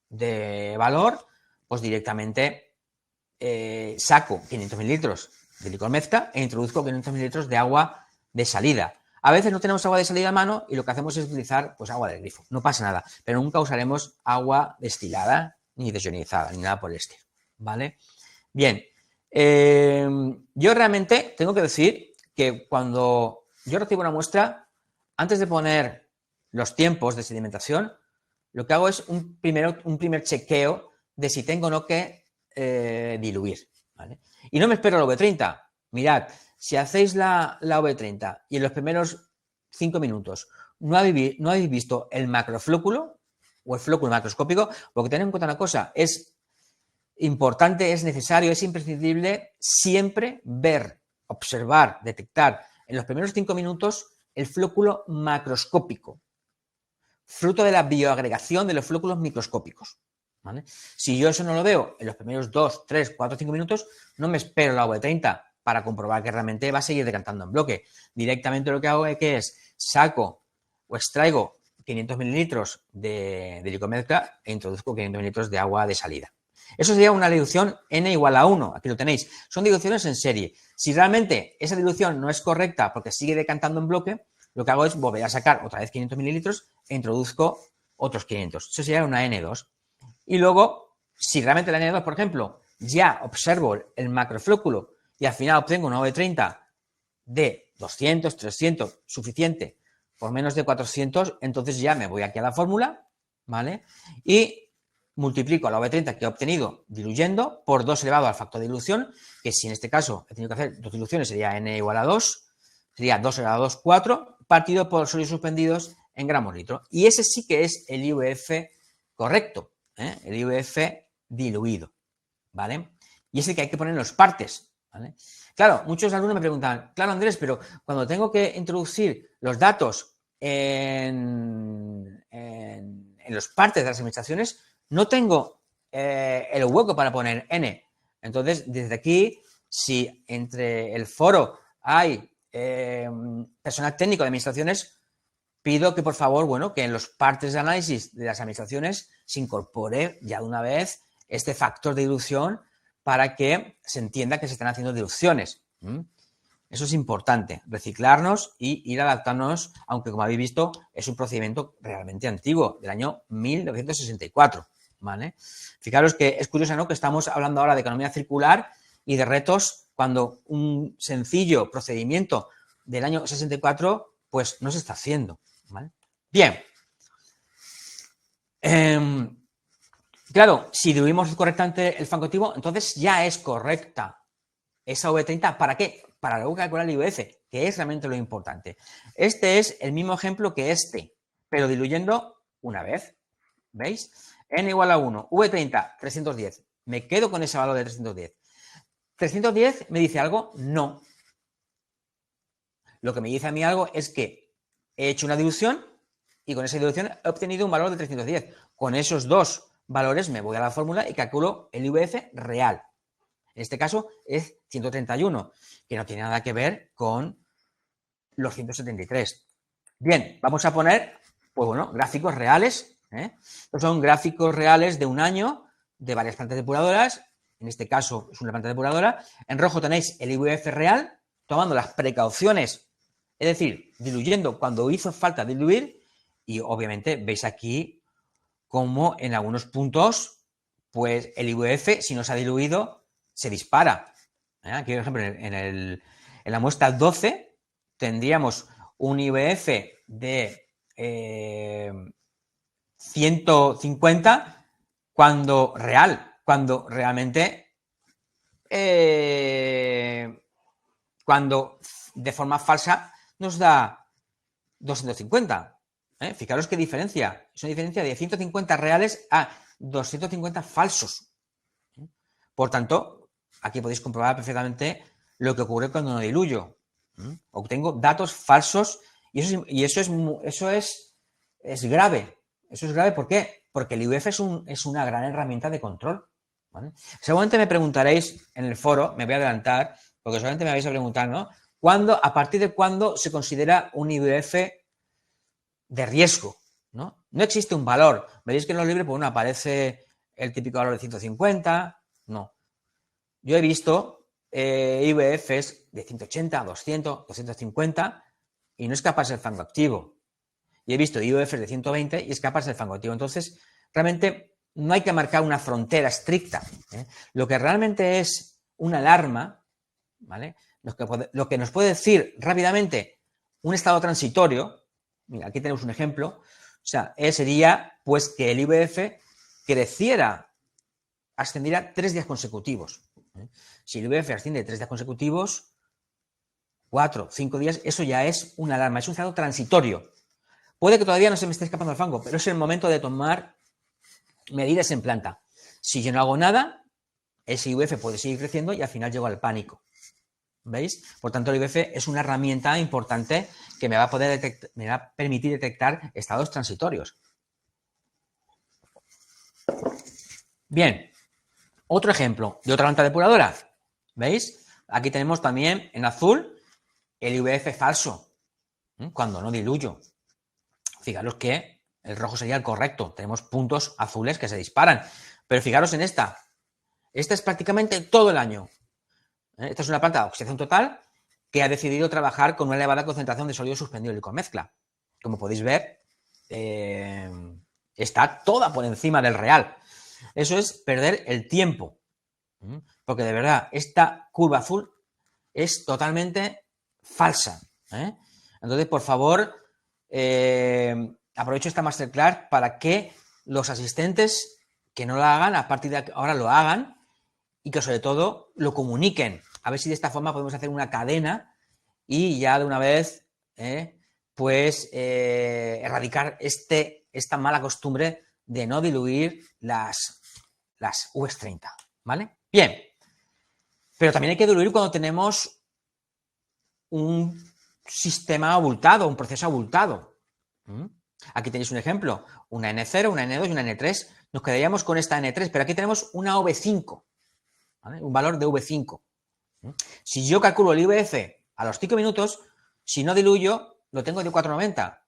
de valor, pues directamente saco 500 mililitros de licor mezcla e introduzco 500 mililitros de agua de salida. A veces no tenemos agua de salida a mano y lo que hacemos es utilizar pues, agua del grifo. No pasa nada, pero nunca usaremos agua destilada ni desionizada, ni nada por el estilo, ¿vale? Bien, yo realmente tengo que decir que cuando yo recibo una muestra, antes de poner los tiempos de sedimentación, lo que hago es un primer chequeo de si tengo o no que diluir, ¿vale? Y no me espero la V30. Mirad, si hacéis la V30 y en los primeros 5 minutos no habéis visto el macroflóculo o el flóculo macroscópico, porque tened en cuenta una cosa, es importante, es necesario, es imprescindible siempre ver, observar, detectar en los primeros 5 minutos el flóculo macroscópico, fruto de la bioagregación de los flóculos microscópicos, ¿vale? Si yo eso no lo veo en los primeros 2, 3, 4, 5 minutos, no me espero la V30 para comprobar que realmente va a seguir decantando en bloque. Directamente lo que hago es saco o extraigo 500 mililitros de licor mezcla e introduzco 500 mililitros de agua de salida. Eso sería una dilución n igual a 1, aquí lo tenéis. Son diluciones en serie. Si realmente esa dilución no es correcta porque sigue decantando en bloque, lo que hago es volver a sacar otra vez 500 mililitros e introduzco otros 500. Eso sería una N2. Y luego, si realmente la N2, por ejemplo, ya observo el macroflóculo y al final obtengo una V30 de 200, 300, suficiente, por menos de 400, entonces ya me voy aquí a la fórmula, ¿vale? Y multiplico la V30 que he obtenido diluyendo por 2 elevado al factor de dilución, que si en este caso he tenido que hacer 2 diluciones sería N igual a 2, sería 2 elevado a 2, 4, partido por sólidos suspendidos en gramos litro. Y ese sí que es el IVF correcto, el IVF diluido, ¿vale? Y es el que hay que poner en los partes, ¿vale? Claro, muchos alumnos me preguntan, claro, Andrés, pero cuando tengo que introducir los datos en los partes de las administraciones, no tengo el hueco para poner N. Entonces, desde aquí, si entre el foro hay personal técnico de administraciones, pido que por favor, bueno, que en los partes de análisis de las administraciones se incorpore ya de una vez este factor de dilución para que se entienda que se están haciendo diluciones. Eso es importante, reciclarnos y ir adaptándonos, aunque como habéis visto es un procedimiento realmente antiguo, del año 1964. ¿Vale? Fijaros que es curioso, ¿no?, que estamos hablando ahora de economía circular y de retos cuando un sencillo procedimiento del año 64 pues no se está haciendo. ¿Vale? Bien. Claro, si diluimos correctamente el fango activo, entonces ya es correcta esa V30. ¿Para qué? Para luego calcular el IVF, que es realmente lo importante. Este es el mismo ejemplo que este, pero diluyendo una vez. ¿Veis? N igual a 1, V30, 310. Me quedo con ese valor de 310. ¿310 me dice algo? No. Lo que me dice a mí algo es que he hecho una dilución y con esa dilución he obtenido un valor de 310. Con esos dos valores me voy a la fórmula y calculo el IVF real. En este caso es 131, que no tiene nada que ver con los 173. Bien, vamos a poner, pues bueno, gráficos reales. Estos son gráficos reales de un año de varias plantas depuradoras. En este caso es una planta depuradora. En rojo tenéis el IVF real, tomando las precauciones, es decir, diluyendo cuando hizo falta diluir. Y obviamente veis aquí cómo en algunos puntos, pues el IVF, si no se ha diluido, se dispara. Aquí, por ejemplo, en la muestra 12 tendríamos un IVF de 150 cuando realmente cuando de forma falsa nos da 250. Fijaros qué diferencia. Es una diferencia de 150 reales a 250 falsos. Por tanto, aquí podéis comprobar perfectamente lo que ocurre cuando no diluyo. Obtengo datos falsos y eso es grave. Eso es grave, ¿por qué? Porque el IVF es una gran herramienta de control. ¿Vale? Seguramente me preguntaréis en el foro, me voy a adelantar, porque seguramente me vais a preguntar, ¿no? ¿A partir de cuándo se considera un IVF de riesgo? ¿No? No existe un valor. Veréis que en los libros, pues, bueno, aparece el típico valor de 150. No. Yo he visto IVFs de 180, 200, 250 y no escapas el fango activo. Y he visto IVFs de 120 y escapas el fango activo. Entonces, realmente no hay que marcar una frontera estricta. Lo que realmente es una alarma, ¿vale? Lo que nos puede decir rápidamente un estado transitorio, mira, aquí tenemos un ejemplo, o sea, sería pues que el IVF ascendiera 3 días consecutivos. Si el IVF asciende 3 días consecutivos, 4, 5 días, eso ya es una alarma, es un estado transitorio. Puede que todavía no se me esté escapando el fango, pero es el momento de tomar medidas en planta. Si yo no hago nada, ese IVF puede seguir creciendo y al final llego al pánico. ¿Veis? Por tanto, el IVF es una herramienta importante que me va a permitir detectar estados transitorios. Bien, otro ejemplo de otra planta depuradora. ¿Veis? Aquí tenemos también en azul el IVF falso, cuando no diluyo. Fijaros que el rojo sería el correcto. Tenemos puntos azules que se disparan. Pero fijaros en esta. Esta es prácticamente todo el año. Esta es una planta de oxidación total que ha decidido trabajar con una elevada concentración de sólido suspendido y con mezcla. Como podéis ver, está toda por encima del real. Eso es perder el tiempo. Porque de verdad, esta curva azul es totalmente falsa. Entonces, por favor, aprovecho esta masterclass para que los asistentes que no la hagan, a partir de ahora lo hagan y que sobre todo lo comuniquen. A ver si de esta forma podemos hacer una cadena y ya de una vez erradicar esta mala costumbre de no diluir las UVs30, ¿vale? Bien, pero también hay que diluir cuando tenemos un sistema abultado, un proceso abultado. Aquí tenéis un ejemplo, una N0, una N2 y una N3. Nos quedaríamos con esta N3, pero aquí tenemos una V5, ¿vale? Un valor de V5. Si yo calculo el IVF a los 5 minutos, si no diluyo, lo tengo de 4,90.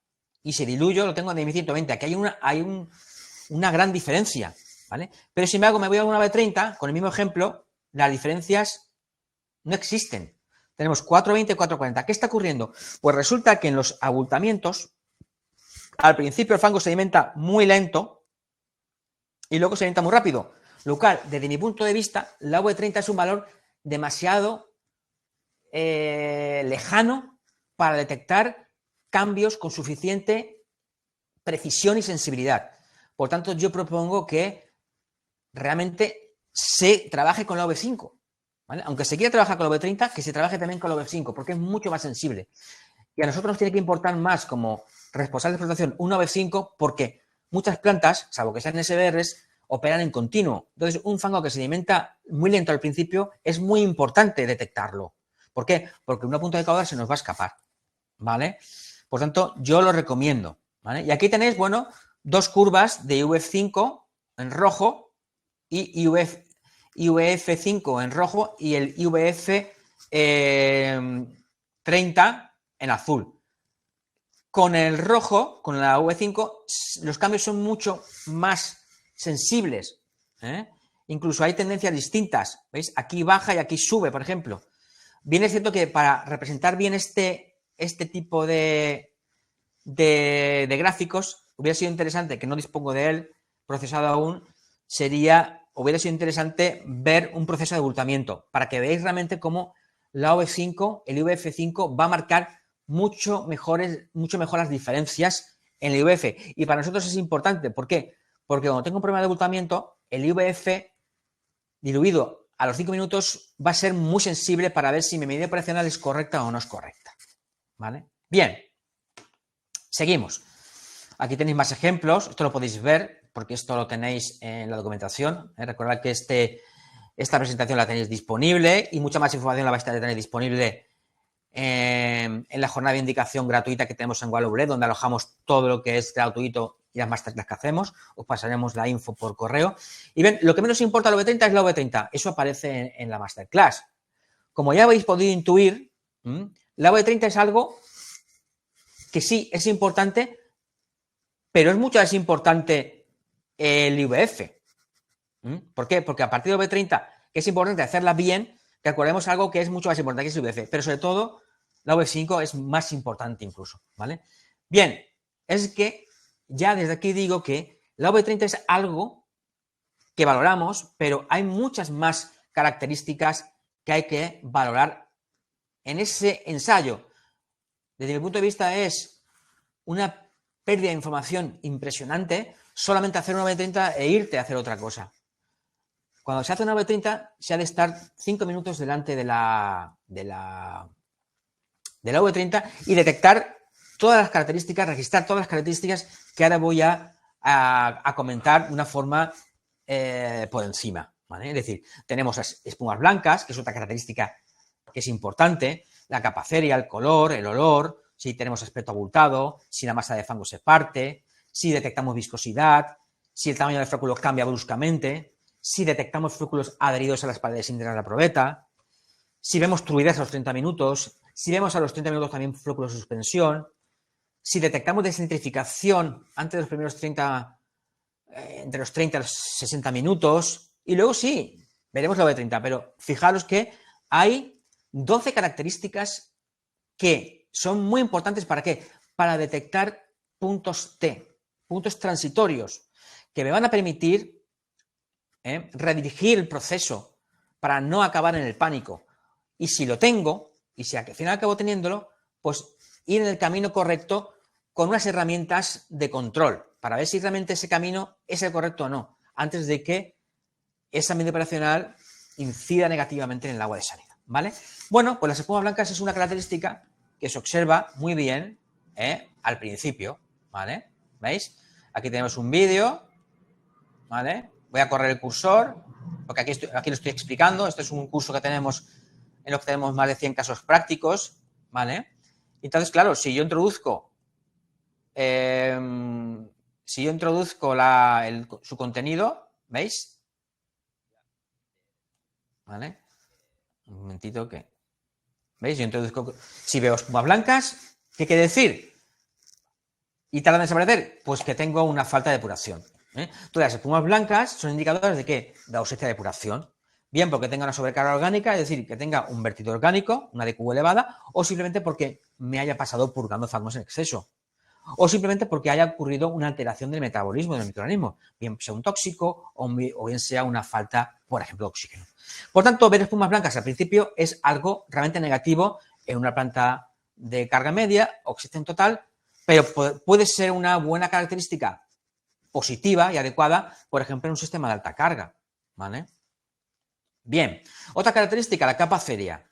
y si diluyo lo tengo en 10.120. Aquí hay una gran diferencia, ¿vale? Pero si me voy a una V30, con el mismo ejemplo, las diferencias no existen. Tenemos 420 y 440. ¿Qué está ocurriendo? Pues resulta que en los abultamientos, al principio el fango se alimenta muy lento y luego se alimenta muy rápido. Lo cual, desde mi punto de vista, la V30 es un valor demasiado lejano para detectar cambios con suficiente precisión y sensibilidad. Por tanto, yo propongo que realmente se trabaje con la V5. ¿Vale? Aunque se quiera trabajar con la V30, que se trabaje también con la V5, porque es mucho más sensible. Y a nosotros nos tiene que importar más como responsables de explotación una V5 porque muchas plantas, salvo que sean SBRs, operan en continuo. Entonces, un fango que se alimenta muy lento al principio es muy importante detectarlo. ¿Por qué? Porque una punta de caudal se nos va a escapar. ¿Vale? Por tanto, yo lo recomiendo. ¿Vale? Y aquí tenéis, bueno, dos curvas de IVF5 en rojo y IVF5 en rojo y el IVF 30 en azul. Con el rojo, con la V5, los cambios son mucho más sensibles. Incluso hay tendencias distintas. ¿Veis? Aquí baja y aquí sube, por ejemplo. Bien es cierto que para representar bien este tipo de gráficos, hubiera sido interesante, que no dispongo de él procesado aún, hubiera sido interesante ver un proceso de abultamiento para que veáis realmente cómo la OV5, el IVF5 va a marcar mucho mejor las diferencias en el IVF. Y para nosotros es importante. ¿Por qué? Porque cuando tengo un problema de abultamiento, el IVF diluido a los 5 minutos va a ser muy sensible para ver si mi medida operacional es correcta o no es correcta. ¿Vale? Bien. Seguimos. Aquí tenéis más ejemplos. Esto lo podéis ver porque esto lo tenéis en la documentación. Recordad que esta presentación la tenéis disponible y mucha más información la vais a tener disponible en la jornada de indicación gratuita que tenemos en Wallable, donde alojamos todo lo que es gratuito y las masterclass que hacemos. Os pasaremos la info por correo. Y ven, lo que menos importa a la V30 es la V30. Eso aparece en la masterclass. Como ya habéis podido intuir, la V30 es algo que sí es importante, pero es mucho más importante el IVF. ¿Por qué? Porque a partir de V30, que es importante hacerla bien, recordemos algo que es mucho más importante, que es el IVF, pero sobre todo la V5 es más importante incluso, ¿vale? Bien, es que ya desde aquí digo que la V30 es algo que valoramos, pero hay muchas más características que hay que valorar en ese ensayo. Desde mi punto de vista es una pérdida de información impresionante solamente hacer una V30 e irte a hacer otra cosa. Cuando se hace una V30 se ha de estar 5 minutos delante de la V30 y detectar todas las características, registrar todas las características que ahora voy a comentar de una forma por encima. ¿Vale? Es decir, tenemos las espumas blancas, que es otra característica que es importante, la capaceria, el color, el olor, si tenemos aspecto abultado, si la masa de fango se parte, si detectamos viscosidad, si el tamaño del flóculo cambia bruscamente, si detectamos flóculos adheridos a las paredes íntegras de la probeta, si vemos turbidez a los 30 minutos, si vemos a los 30 minutos también flóculos de suspensión, si detectamos desnitrificación antes de los primeros 30, entre los 30 y los 60 minutos, y luego sí, veremos la V30, pero fijaros que hay 12 características que son muy importantes. ¿Para qué? Para detectar puntos T, puntos transitorios, que me van a permitir redirigir el proceso para no acabar en el pánico. Y si lo tengo, y si al final acabo teniéndolo, pues ir en el camino correcto con unas herramientas de control, para ver si realmente ese camino es el correcto o no, antes de que esa medida operacional incida negativamente en el agua de salida, ¿vale? Bueno, pues las espumas blancas es una característica que se observa muy bien al principio, ¿vale? ¿Veis? Aquí tenemos un vídeo, ¿vale? Voy a correr el cursor, porque aquí lo estoy explicando. Este es un curso que tenemos en lo que tenemos más de 100 casos prácticos, ¿vale? Entonces, claro, si yo introduzco su contenido, ¿veis? ¿Vale? Un momentito que... ¿Veis? Yo introduzco... Si veo espumas blancas, ¿qué quiere decir? ¿Y tardan en desaparecer? Pues que tengo una falta de depuración. Todas las espumas blancas son indicadores de ¿qué? De ausencia de depuración. Bien porque tenga una sobrecarga orgánica, es decir, que tenga un vertido orgánico, una DQ elevada, o simplemente porque me haya pasado purgando fármacos en exceso. O simplemente porque haya ocurrido una alteración del metabolismo del microorganismo, bien sea un tóxico o bien sea una falta, por ejemplo, de oxígeno. Por tanto, ver espumas blancas al principio es algo realmente negativo en una planta de carga media, oxígeno total, pero puede ser una buena característica positiva y adecuada, por ejemplo, en un sistema de alta carga, ¿vale? Bien, otra característica, la capa ceria.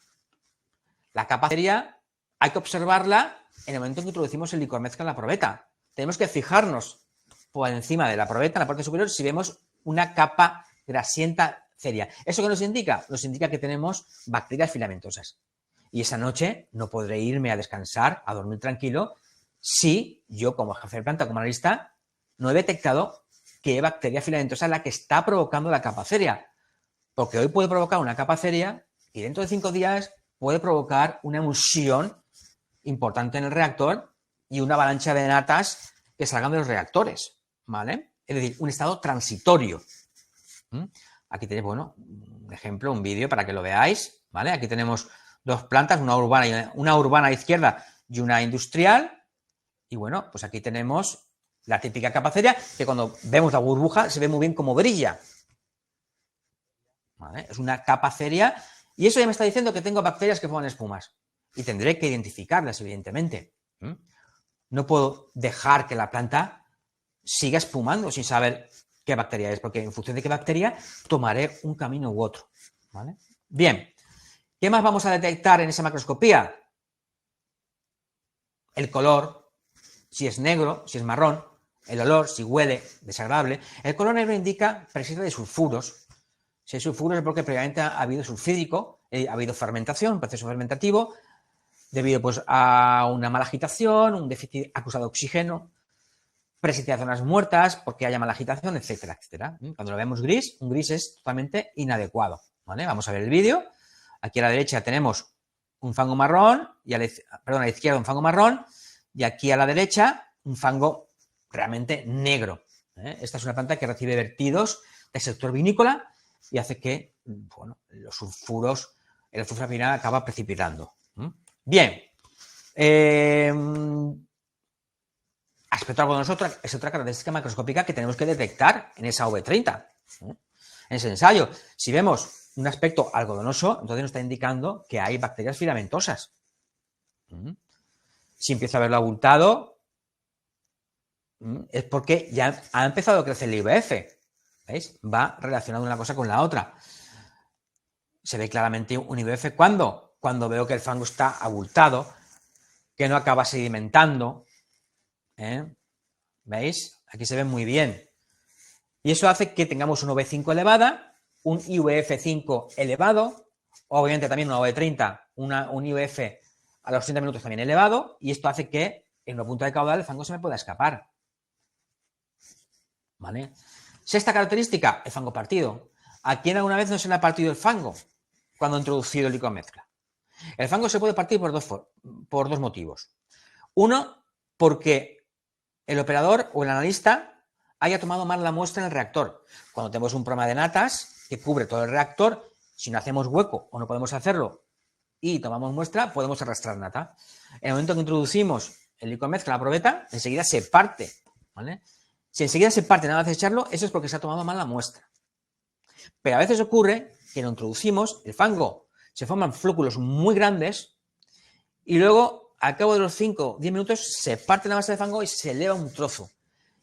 La capa ceria hay que observarla en el momento en que introducimos el licor mezcla en la probeta. Tenemos que fijarnos por encima de la probeta, en la parte superior, si vemos una capa grasienta ceria. ¿Eso qué nos indica? Nos indica que tenemos bacterias filamentosas. Y esa noche no podré irme a descansar, a dormir tranquilo, si yo, como jefe de planta, como analista, no he detectado qué bacteria filamentosa es la que está provocando la capa ceria. Porque hoy puede provocar una capa ceria y dentro de 5 días puede provocar una emulsión importante en el reactor y una avalancha de natas que salgan de los reactores, ¿vale? Es decir, un estado transitorio. Aquí tenéis, bueno, un ejemplo, un vídeo para que lo veáis, ¿vale? Aquí tenemos 2 plantas, una urbana a la izquierda y una industrial. Y bueno, pues aquí tenemos la típica capa ceria, que cuando vemos la burbuja se ve muy bien cómo brilla. ¿Vale? Es una capa ceria y eso ya me está diciendo que tengo bacterias que forman espumas. Y tendré que identificarlas, evidentemente. No puedo dejar que la planta siga espumando sin saber qué bacteria es, porque en función de qué bacteria tomaré un camino u otro. ¿Vale? Bien, ¿qué más vamos a detectar en esa macroscopía? El color, si es negro, si es marrón, el olor, si huele desagradable. El color negro indica presencia de sulfuros. Si hay sulfuros es porque previamente ha habido sulfídico, ha habido fermentación, un proceso fermentativo, debido pues, a una mala agitación, un déficit acusado de oxígeno, presencia de zonas muertas porque haya mala agitación, etcétera, etcétera. Cuando lo vemos gris, un gris es totalmente inadecuado. ¿Vale? Vamos a ver el vídeo. Aquí a la derecha tenemos un fango marrón, y a la izquierda un fango marrón, y aquí a la derecha un fango realmente negro. Esta es una planta que recibe vertidos del sector vinícola y hace que, bueno, los sulfuros, el sulfurafina acaba precipitando. Bien. Aspecto algodonoso es otra característica macroscópica que tenemos que detectar en esa V30. En ese ensayo, si vemos un aspecto algodonoso, entonces nos está indicando que hay bacterias filamentosas. Si empiezo a verlo abultado, es porque ya ha empezado a crecer el IVF. ¿Veis? Va relacionado una cosa con la otra. Se ve claramente un IVF ¿cuándo? Cuando veo que el fango está abultado, que no acaba sedimentando. ¿Veis? Aquí se ve muy bien. Y eso hace que tengamos una V5 elevada, un IVF5 elevado, obviamente también una V30, un IVF a los 30 minutos también elevado, y esto hace que en una punta de caudal el fango se me pueda escapar. ¿Vale? Sexta característica, el fango partido. ¿A quién alguna vez no se le ha partido el fango cuando ha introducido el licor mezcla? El fango se puede partir por dos motivos. Uno, porque el operador o el analista haya tomado mal la muestra en el reactor. Cuando tenemos un programa de natas que cubre todo el reactor, si no hacemos hueco o no podemos hacerlo y tomamos muestra, podemos arrastrar nata. En el momento que introducimos el licor mezcla a la probeta, enseguida se parte. ¿Vale? Si enseguida se parte nada más echarlo, eso es porque se ha tomado mal la muestra. Pero a veces ocurre que lo introducimos, el fango, se forman flóculos muy grandes y luego, al cabo de los 5 o 10 minutos, se parte la masa de fango y se eleva un trozo.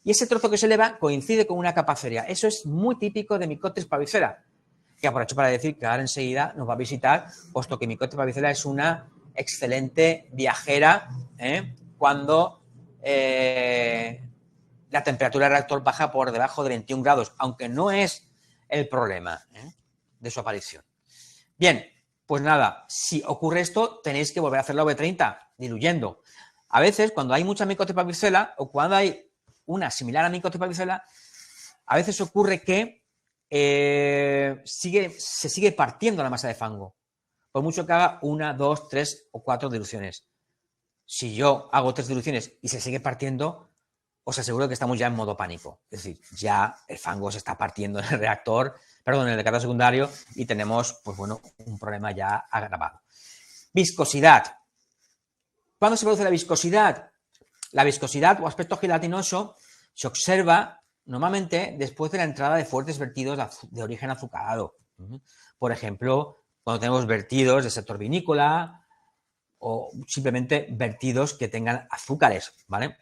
Y ese trozo que se eleva coincide con una capa ceria. Eso es muy típico de Mycoteris parvicella, que aprovecho para decir que ahora enseguida nos va a visitar, puesto que Mycoteris parvicella es una excelente viajera cuando la temperatura del reactor baja por debajo de 21 grados, aunque no es el problema de su aparición. Bien, pues nada, si ocurre esto, tenéis que volver a hacer la V30, diluyendo. A veces, cuando hay mucha Mycoteris parvicella o cuando hay una similar a Mycoteris parvicella, a veces ocurre que se sigue partiendo la masa de fango, por mucho que haga 1, 2, 3 o 4 diluciones. Si yo hago 3 diluciones y se sigue partiendo, os aseguro que estamos ya en modo pánico. Es decir, ya el fango se está partiendo en el reactor, perdón, en el decantador secundario y tenemos, pues bueno, un problema ya agravado. Viscosidad. ¿Cuándo se produce la viscosidad? La viscosidad o aspecto gelatinoso se observa normalmente después de la entrada de fuertes vertidos de origen azucarado. Por ejemplo, cuando tenemos vertidos del sector vinícola o simplemente vertidos que tengan azúcares, ¿vale?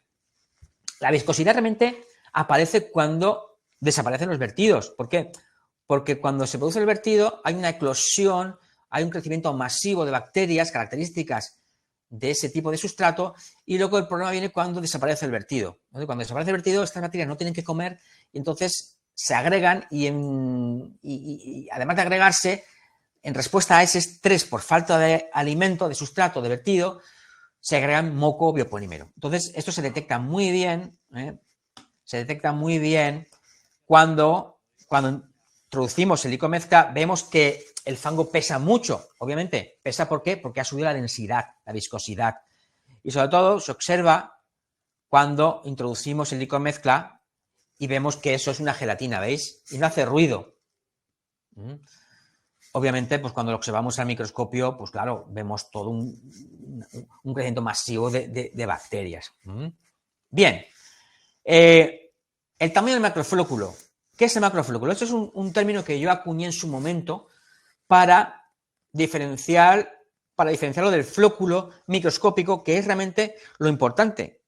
La viscosidad realmente aparece cuando desaparecen los vertidos. ¿Por qué? Porque cuando se produce el vertido hay una eclosión, hay un crecimiento masivo de bacterias características de ese tipo de sustrato y luego el problema viene cuando desaparece el vertido. Cuando desaparece el vertido, estas bacterias no tienen que comer y entonces se agregan y además de agregarse, en respuesta a ese estrés por falta de alimento, de sustrato, de vertido, se agregan moco biopolímero. Entonces, esto se detecta muy bien, cuando introducimos el licomezcla, vemos que el fango pesa mucho, obviamente. ¿Pesa por qué? Porque ha subido la densidad, la viscosidad. Y sobre todo se observa cuando introducimos el licomezcla y vemos que eso es una gelatina, ¿veis? Y no hace ruido. Obviamente, pues cuando lo observamos al microscopio, pues claro, vemos todo un crecimiento masivo de bacterias. Bien. El tamaño del macroflóculo. ¿Qué es el macroflóculo? Esto es un término que yo acuñé en su momento para diferenciarlo del flóculo microscópico, que es realmente lo importante,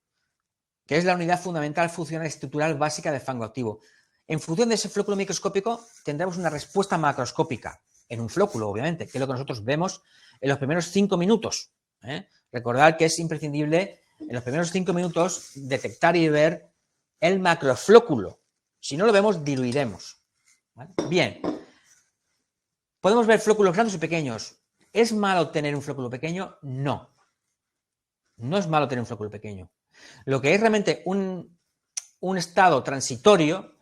que es la unidad fundamental, funcional y estructural básica del fango activo. En función de ese flóculo microscópico tendremos una respuesta macroscópica, en un flóculo, obviamente, que es lo que nosotros vemos en los primeros 5 minutos. Recordad que es imprescindible en los primeros 5 minutos detectar y ver el macroflóculo. Si no lo vemos, diluiremos. ¿Vale? Bien. Podemos ver flóculos grandes y pequeños. ¿Es malo tener un flóculo pequeño? No. No es malo tener un flóculo pequeño. Lo que es realmente un estado transitorio,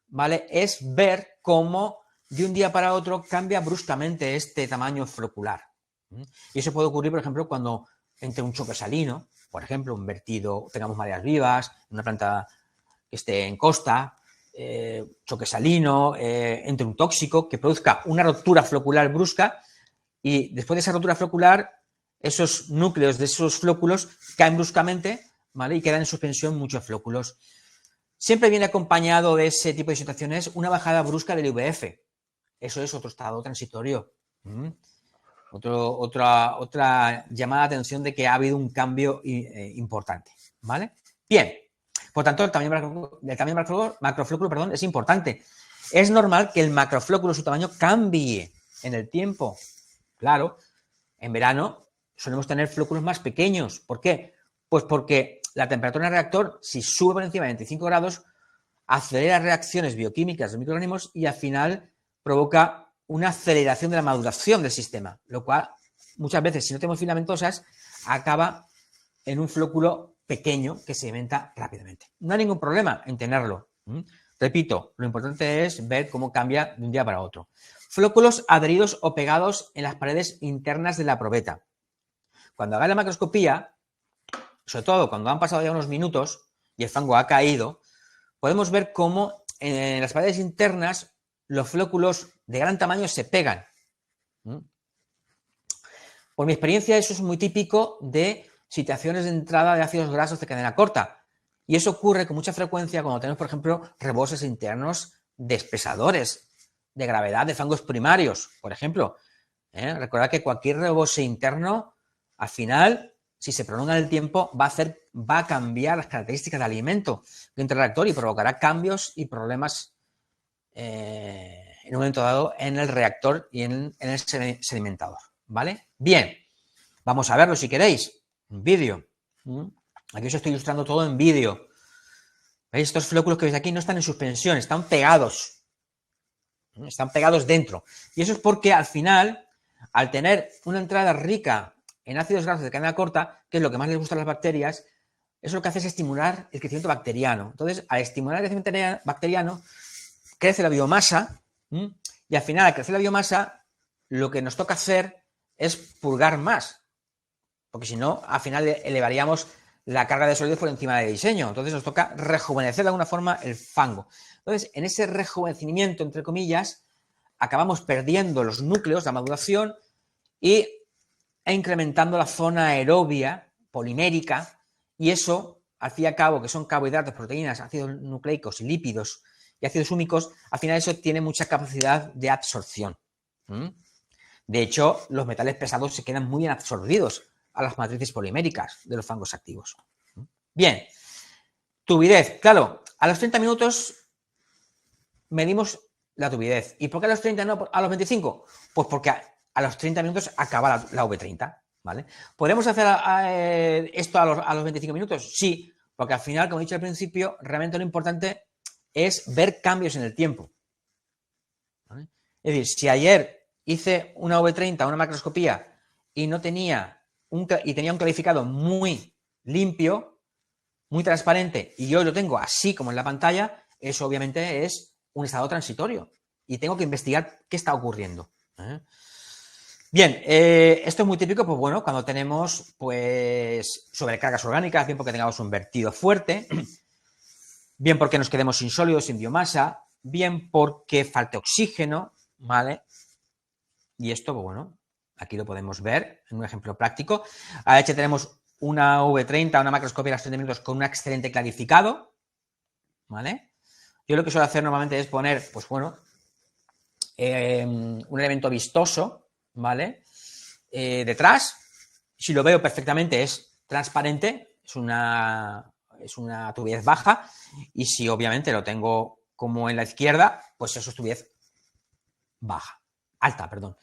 ¿vale? Es ver cómo de un día para otro cambia bruscamente este tamaño flocular. Y eso puede ocurrir, por ejemplo, cuando entre un choque salino, por ejemplo, un vertido, tengamos mareas vivas, una planta que esté en costa, choque salino, entre un tóxico, que produzca una rotura flocular brusca y después de esa rotura flocular, esos núcleos de esos flóculos caen bruscamente, ¿vale? Y quedan en suspensión muchos flóculos. Siempre viene acompañado de ese tipo de situaciones una bajada brusca del IVF. Eso es otro estado transitorio. Otra llamada de atención de que ha habido un cambio importante, ¿vale? Bien, por tanto, el tamaño macroflóculo, es importante. Es normal que el macroflóculo, su tamaño, cambie en el tiempo. Claro, en verano solemos tener flóculos más pequeños. ¿Por qué? Pues porque la temperatura en el reactor, si sube por encima de 25 grados, acelera reacciones bioquímicas de microorganismos y al final provoca una aceleración de la maduración del sistema, lo cual muchas veces, si no tenemos filamentosas, acaba en un flóculo pequeño que se alimenta rápidamente. No hay ningún problema en tenerlo. Repito, lo importante es ver cómo cambia de un día para otro. Flóculos adheridos o pegados en las paredes internas de la probeta. Cuando haga la macroscopía, sobre todo cuando han pasado ya unos minutos y el fango ha caído, podemos ver cómo en las paredes internas los flóculos de gran tamaño se pegan. Por mi experiencia, eso es muy típico de situaciones de entrada de ácidos grasos de cadena corta. Y eso ocurre con mucha frecuencia cuando tenemos, por ejemplo, reboses internos de espesadores de gravedad de fangos primarios, por ejemplo. Recordad que cualquier rebose interno, al final, si se prolonga en el tiempo, va a cambiar las características del alimento dentro del reactor y provocará cambios y problemas en un momento dado en el reactor y en el sedimentador. ¿Vale? Bien, vamos a verlo si queréis. Un vídeo. Aquí os estoy ilustrando todo en vídeo. ¿Veis? Estos flóculos que veis aquí no están en suspensión, están pegados. Están pegados dentro. Y eso es porque al final, al tener una entrada rica en ácidos grasos de cadena corta, que es lo que más les gusta a las bacterias, eso lo que hace es estimular el crecimiento bacteriano. Entonces, al estimular el crecimiento bacteriano, crece la biomasa y al final, al crecer la biomasa, lo que nos toca hacer es purgar más. Porque si no, al final elevaríamos la carga de sólidos por encima del diseño. Entonces nos toca rejuvenecer de alguna forma el fango. Entonces, en ese rejuvenecimiento, entre comillas, acabamos perdiendo los núcleos, la maduración e incrementando la zona aerobia polimérica, y eso, al fin y al cabo, que son carbohidratos, proteínas, ácidos nucleicos, lípidos y ácidos húmicos, al final eso tiene mucha capacidad de absorción. De hecho, los metales pesados se quedan muy bien absorbidos a las matrices poliméricas de los fangos activos. Bien, turbidez. Claro, a los 30 minutos medimos la turbidez. ¿Y por qué a los 30 no a los 25? Pues porque a los 30 minutos acaba la V30, ¿vale? ¿Podemos hacer esto a los 25 minutos? Sí, porque al final, como he dicho al principio, realmente lo importante es ver cambios en el tiempo, ¿vale? Es decir, si ayer hice una V30, una macroscopía, y tenía un clarificado muy limpio, muy transparente, y yo lo tengo así como en la pantalla, eso obviamente es un estado transitorio y tengo que investigar qué está ocurriendo. Bien, esto es muy típico, pues bueno, cuando tenemos pues sobrecargas orgánicas, bien porque tengamos un vertido fuerte, bien porque nos quedemos sin sólidos, sin biomasa, bien porque falte oxígeno, ¿vale? Y esto, pues bueno, aquí lo podemos ver en un ejemplo práctico. A la derecha tenemos una V30, una macroscopia de los 30 minutos con un excelente clarificado, ¿vale? Yo lo que suelo hacer normalmente es poner, pues bueno, un elemento vistoso, ¿vale? Detrás, si lo veo perfectamente es transparente, es una turbidez baja, y si obviamente lo tengo como en la izquierda, pues eso es turbidez alta, perdón.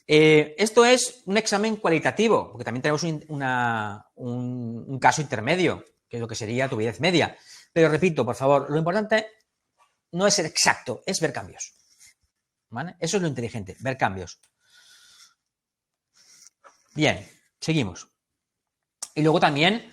Esto es un examen cualitativo, porque también tenemos un caso intermedio, que es lo que sería turbidez media. Pero repito, por favor, lo importante no es ser exacto, es ver cambios, ¿vale? Eso es lo inteligente, ver cambios. Bien, seguimos. Y luego también,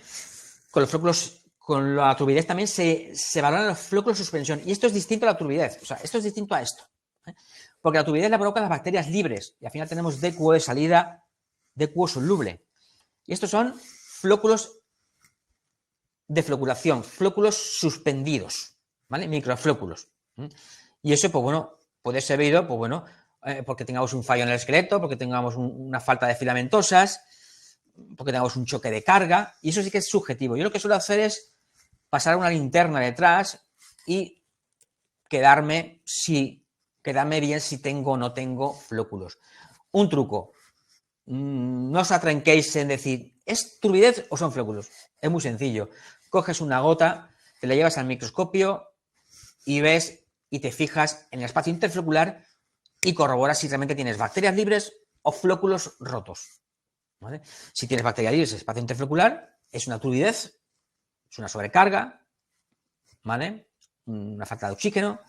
con los flóculos, con la turbidez también se valoran los flóculos de suspensión. Y esto es distinto a la turbidez, o sea, esto es distinto a esto, ¿eh? Porque la turbidez la provocan las bacterias libres y al final tenemos DQO de salida, DQO soluble. Y estos son flóculos de floculación, flóculos suspendidos, ¿vale? Microflóculos. Y eso, pues bueno, puede ser debido, pues bueno, porque tengamos un fallo en el esqueleto, porque tengamos una falta de filamentosas, porque tengamos un choque de carga, y eso sí que es subjetivo. Yo lo que suelo hacer es pasar una linterna detrás y quedarme bien si tengo o no tengo flóculos. Un truco, no os atranquéis en decir, ¿es turbidez o son flóculos? Es muy sencillo. Coges una gota, te la llevas al microscopio y ves y te fijas en el espacio interflocular y corroboras si realmente tienes bacterias libres o flóculos rotos, ¿vale? Si tienes bacterias libres en el espacio interflocular, es una turbidez, es una sobrecarga, ¿vale? Una falta de oxígeno.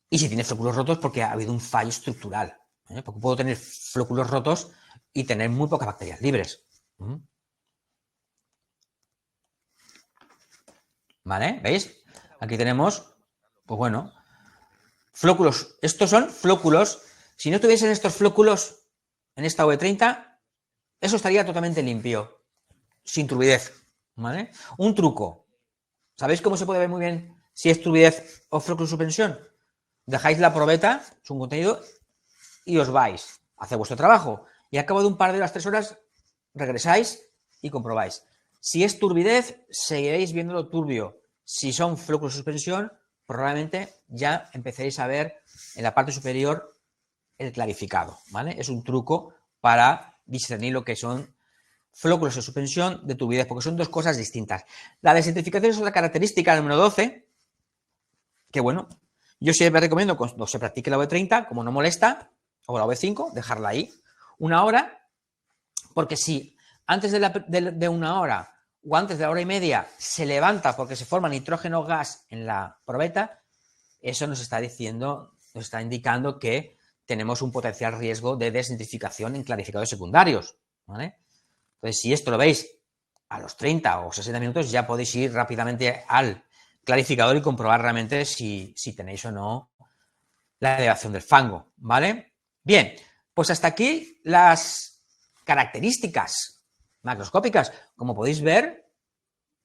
Y si tienes flóculos rotos, porque ha habido un fallo estructural, ¿eh? Porque puedo tener flóculos rotos y tener muy pocas bacterias libres. ¿Vale? ¿Veis? Aquí tenemos, pues bueno, flóculos. Estos son flóculos. Si no tuviesen estos flóculos en esta V30, eso estaría totalmente limpio, sin turbidez, ¿vale? Un truco. ¿Sabéis cómo se puede ver muy bien si es turbidez o flóculo de suspensión? Dejáis la probeta, es un contenido, y os vais a hacer vuestro trabajo. Y a cabo de un par de horas, 3 horas, regresáis y comprobáis. Si es turbidez, seguiréis viéndolo turbio. Si son flóculos de suspensión, probablemente ya empezaréis a ver en la parte superior el clarificado, ¿vale? Es un truco para discernir lo que son flóculos de suspensión de turbidez, porque son dos cosas distintas. La descentrificación es otra característica número 12, que bueno, yo siempre recomiendo cuando se practique la V30, como no molesta, o la V5, dejarla ahí una hora, porque si antes de una hora o antes de la hora y media se levanta porque se forma nitrógeno gas en la probeta, eso nos está diciendo, nos está indicando que tenemos un potencial riesgo de desnitrificación en clarificadores secundarios, ¿vale? Entonces, si esto lo veis a los 30 o 60 minutos, ya podéis ir rápidamente al clarificador y comprobar realmente si tenéis o no la elevación del fango, ¿vale? Bien, pues hasta aquí las características macroscópicas. Como podéis ver,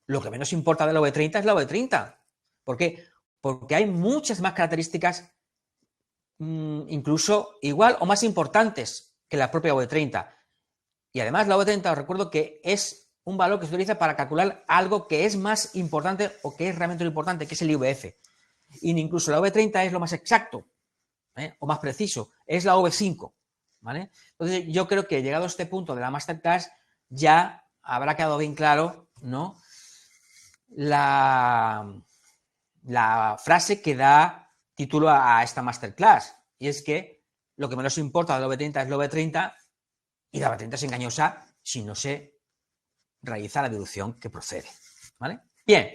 lo que menos importa de la V30 es la V30. ¿Por qué? Porque hay muchas más características incluso igual o más importantes que la propia V30. Y además la V30, os recuerdo que es un valor que se utiliza para calcular algo que es más importante o que es realmente lo importante, que es el IVF. Y incluso la V30 es lo más exacto, o más preciso, es la V5. ¿Vale? Entonces yo creo que llegado a este punto de la Masterclass ya habrá quedado bien claro, ¿no?, la frase que da título a esta Masterclass, y es que lo que menos importa de la V30 es la V30 y la V30 es engañosa si no se realiza la deducción que procede. ¿Vale? Bien,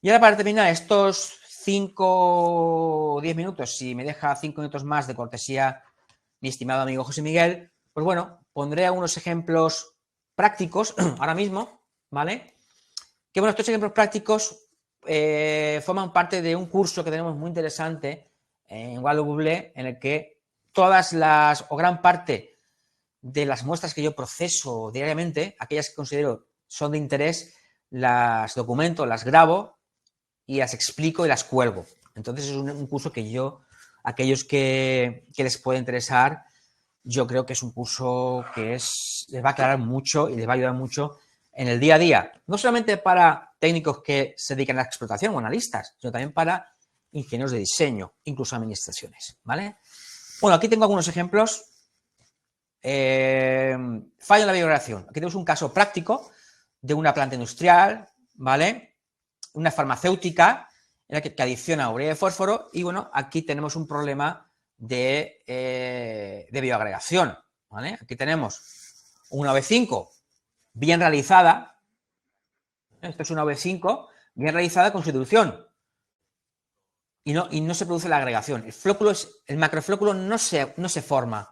y ahora para terminar estos 5 o 10 minutos, si me deja 5 minutos más de cortesía mi estimado amigo José Miguel, pues bueno, pondré algunos ejemplos prácticos ahora mismo, ¿vale? Que bueno, estos ejemplos prácticos forman parte de un curso que tenemos muy interesante en Google, en el que todas las, o gran parte de las muestras que yo proceso diariamente, aquellas que considero son de interés, las documento, las grabo y las explico y las cuelgo. Entonces es un curso que yo, aquellos que les pueda interesar, yo creo que es un curso que les va a aclarar mucho y les va a ayudar mucho en el día a día. No solamente para técnicos que se dedican a la explotación o analistas, sino también para ingenieros de diseño, incluso administraciones. ¿Vale? Bueno, aquí tengo algunos ejemplos. Fallo en la biodegradación. Aquí tenemos un caso práctico de una planta industrial, ¿vale? Una farmacéutica en la que adiciona urea de fósforo y bueno, aquí tenemos un problema de bioagregación, ¿vale? Aquí tenemos una V5 bien realizada. Esto es una V5 bien realizada con sustitución. Y no se produce la agregación. El macroflóculo no se forma.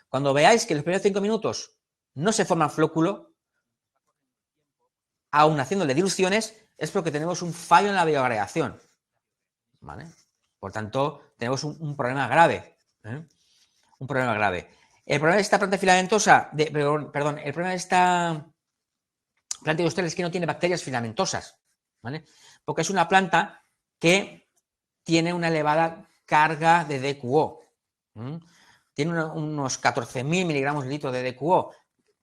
Cuando veáis que en los primeros 5 minutos no se forma el flóculo, aún haciéndole diluciones, es porque tenemos un fallo en la bioagregación. ¿Vale? Por tanto, tenemos un problema grave. Un problema grave. El problema de esta planta filamentosa, el problema de esta planta industrial es que no tiene bacterias filamentosas, ¿vale? Porque es una planta que tiene una elevada carga de DQO. Tiene unos 14.000 miligramos de litro de DQO.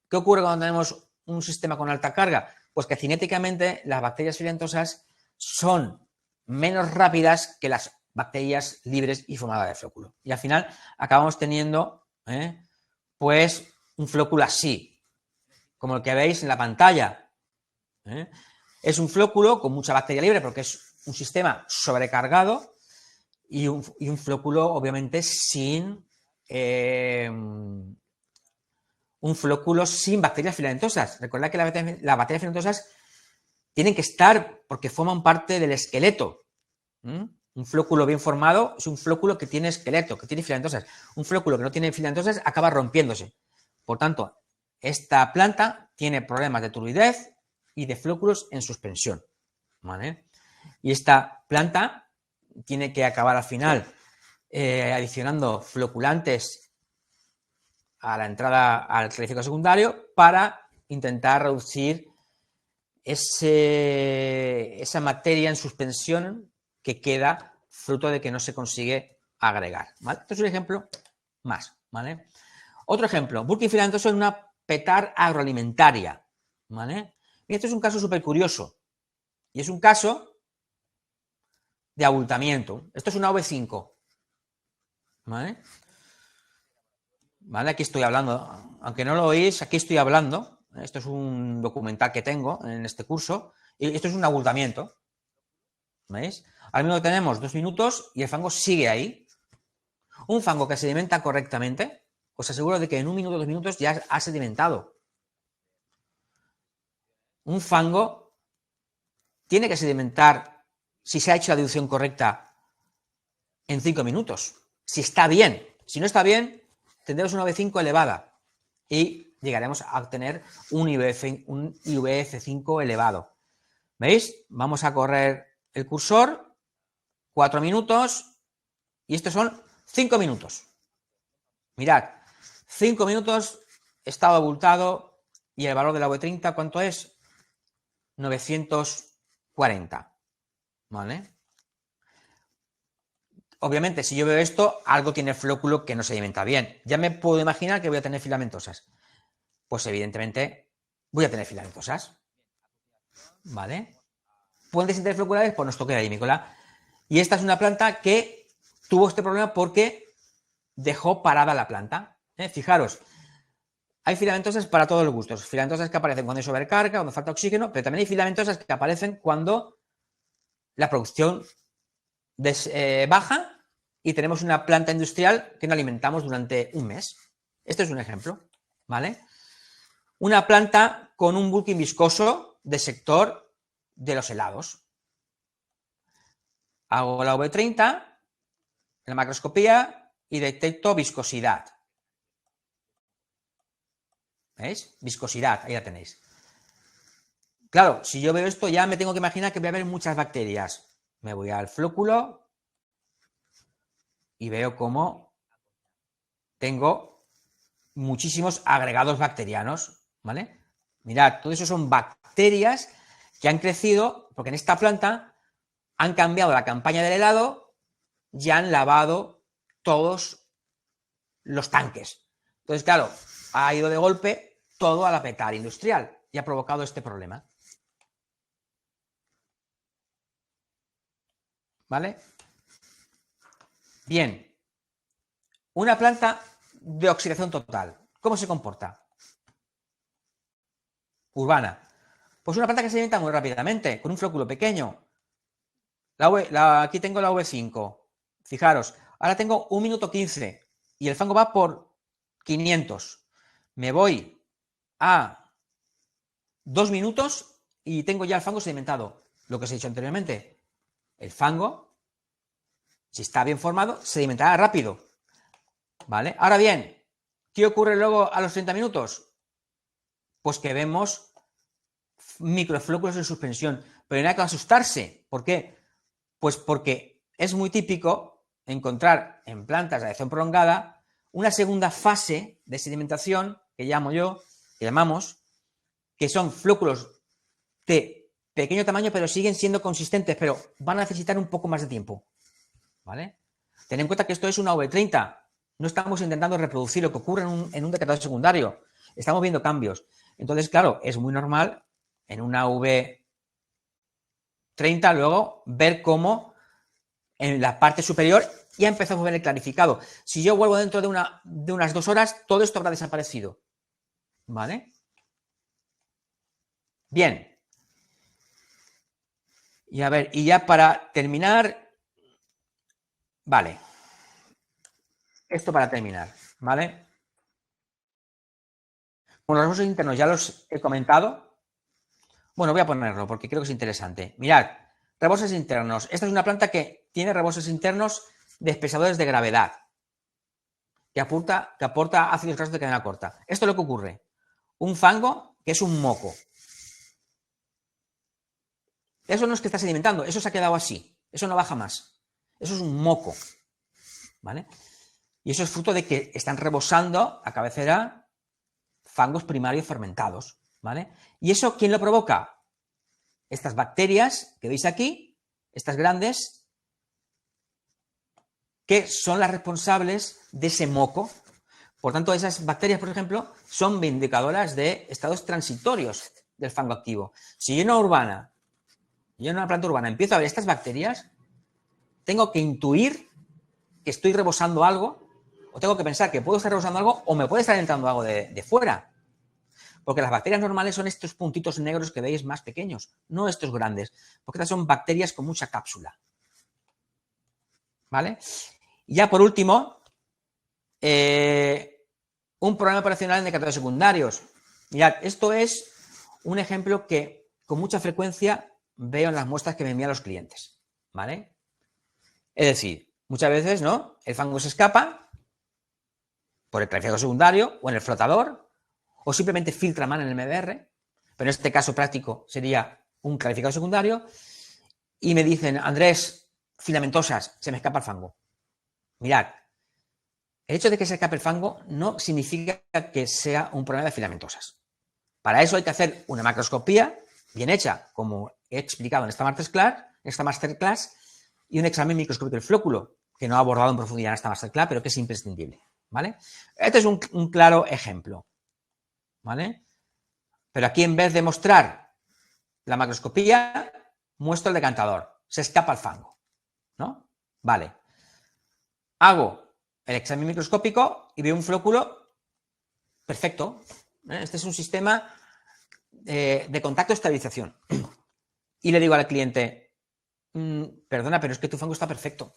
¿Qué ocurre cuando tenemos un sistema con alta carga? Pues que cinéticamente las bacterias filamentosas son menos rápidas que las bacterias libres y formadas de flóculo. Y al final acabamos teniendo pues un flóculo así, como el que veis en la pantalla. Es un flóculo con mucha bacteria libre porque es un sistema sobrecargado y un flóculo obviamente sin un flóculo sin bacterias filamentosas. Recordad que las bacterias filamentosas tienen que estar porque forman parte del esqueleto. Un flóculo bien formado es un flóculo que tiene esqueleto, que tiene filamentosas. Un flóculo que no tiene filamentosas acaba rompiéndose. Por tanto, esta planta tiene problemas de turbidez y de flóculos en suspensión. ¿Vale? Y esta planta tiene que acabar al final adicionando floculantes a la entrada al clarificador secundario para intentar reducir esa materia en suspensión que queda fruto de que no se consigue agregar. ¿Vale? Esto es un ejemplo más. ¿Vale? Otro ejemplo, bulking filamentoso en una petar agroalimentaria. ¿Vale? Y este es un caso súper curioso. Y es un caso de abultamiento. Esto es una V5. ¿Vale? ¿Vale? Aquí estoy hablando. Aunque no lo oís, aquí estoy hablando. Esto es un documental que tengo en este curso. Y esto es un abultamiento. ¿Veis? Ahora mismo tenemos 2 minutos y el fango sigue ahí. Un fango que sedimenta correctamente, os aseguro de que en 1 minuto o 2 minutos ya ha sedimentado. Un fango tiene que sedimentar, si se ha hecho la dilución correcta, en 5 minutos. Si está bien. Si no está bien, tendremos una V5 elevada y llegaremos a obtener un IVF5 elevado. ¿Veis? Vamos a correr el cursor, 4 minutos y estos son 5 minutos. Mirad, 5 minutos, estado abultado y el valor de la V30, ¿cuánto es? 900 40. ¿Vale? Obviamente, si yo veo esto, algo tiene el flóculo que no se alimenta bien. Ya me puedo imaginar que voy a tener filamentosas. Pues evidentemente voy a tener filamentosas. ¿Vale? Puentes interfloculares por nuestro queradimícola. Y esta es una planta que tuvo este problema porque dejó parada la planta. Fijaros, hay filamentosas para todos los gustos. Filamentosas que aparecen cuando hay sobrecarga, cuando falta oxígeno, pero también hay filamentosas que aparecen cuando la producción baja y tenemos una planta industrial que no alimentamos durante un mes. Este es un ejemplo, ¿vale? Una planta con un bulking viscoso de sector de los helados. Hago la V30, la macroscopía y detecto viscosidad. ¿Veis? Viscosidad, ahí la tenéis. Claro, si yo veo esto ya me tengo que imaginar que voy a haber muchas bacterias. Me voy al flóculo y veo cómo tengo muchísimos agregados bacterianos, ¿vale? Mirad, todo eso son bacterias que han crecido porque en esta planta han cambiado la campaña del helado y han lavado todos los tanques. Entonces, claro, ha ido de golpe todo a la petar industrial y ha provocado este problema. ¿Vale? Bien. Una planta de oxidación total. ¿Cómo se comporta? Urbana. Pues una planta que se alimenta muy rápidamente, con un flóculo pequeño. Aquí tengo la V5. Fijaros, ahora tengo 1 minuto 15 y el fango va por 500. Me voy a 2 minutos y tengo ya el fango sedimentado. Lo que os he dicho anteriormente. El fango, si está bien formado, sedimentará rápido. ¿Vale? Ahora bien, ¿qué ocurre luego a los 30 minutos? Pues que vemos microflóculos en suspensión. Pero no hay que asustarse. ¿Por qué? Pues porque es muy típico encontrar en plantas de acción prolongada una segunda fase de sedimentación que llamamos, que son flóculos de pequeño tamaño, pero siguen siendo consistentes, pero van a necesitar un poco más de tiempo. ¿Vale? Ten en cuenta que esto es una V30. No estamos intentando reproducir lo que ocurre en un decantador secundario. Estamos viendo cambios. Entonces, claro, es muy normal en una V30 luego ver cómo en la parte superior ya empezamos a ver el clarificado. Si yo vuelvo dentro de unas 2 horas, todo esto habrá desaparecido. ¿Vale? Bien. Y a ver, y ya para terminar, vale. Esto para terminar, ¿vale? Bueno, los rebosos internos ya los he comentado. Bueno, voy a ponerlo porque creo que es interesante. Mirad, reboses internos. Esta es una planta que tiene reboses internos de espesadores de gravedad, que aporta ácidos grasos de cadena corta. Esto es lo que ocurre. Un fango que es un moco. Eso no es que está sedimentando, eso se ha quedado así. Eso no baja más. Eso es un moco. ¿Vale? Y eso es fruto de que están rebosando a cabecera fangos primarios fermentados. ¿Vale? ¿Y eso quién lo provoca? Estas bacterias que veis aquí, estas grandes, que son las responsables de ese moco. Por tanto, esas bacterias, por ejemplo, son vindicadoras de estados transitorios del fango activo. Si yo en una planta urbana empiezo a ver estas bacterias, tengo que intuir que estoy rebosando algo, o tengo que pensar que puedo estar rebosando algo, o me puede estar entrando algo de fuera. Porque las bacterias normales son estos puntitos negros que veis más pequeños, no estos grandes, porque estas son bacterias con mucha cápsula. ¿Vale? Y ya por último, un problema operacional en decantadores secundarios. Mirad, esto es un ejemplo que con mucha frecuencia veo en las muestras que me envían los clientes. ¿Vale? Es decir, muchas veces, ¿no? El fango se escapa por el clarificador secundario o en el flotador, o simplemente filtra mal en el MBR, pero en este caso práctico sería un clarificador secundario, y me dicen, Andrés, filamentosas, se me escapa el fango. Mirad, el hecho de que se escape el fango no significa que sea un problema de filamentosas. Para eso hay que hacer una macroscopía bien hecha, como he explicado en esta masterclass y un examen microscópico del flóculo, que no he abordado en profundidad en esta masterclass, pero que es imprescindible, ¿vale? Este es un claro ejemplo, ¿vale? Pero aquí, en vez de mostrar la macroscopía, muestro el decantador. Se escapa el fango, ¿no? Vale. Hago el examen microscópico y veo un flóculo perfecto. Este es un sistema de contacto de estabilización. Y le digo al cliente, perdona, pero es que tu fango está perfecto.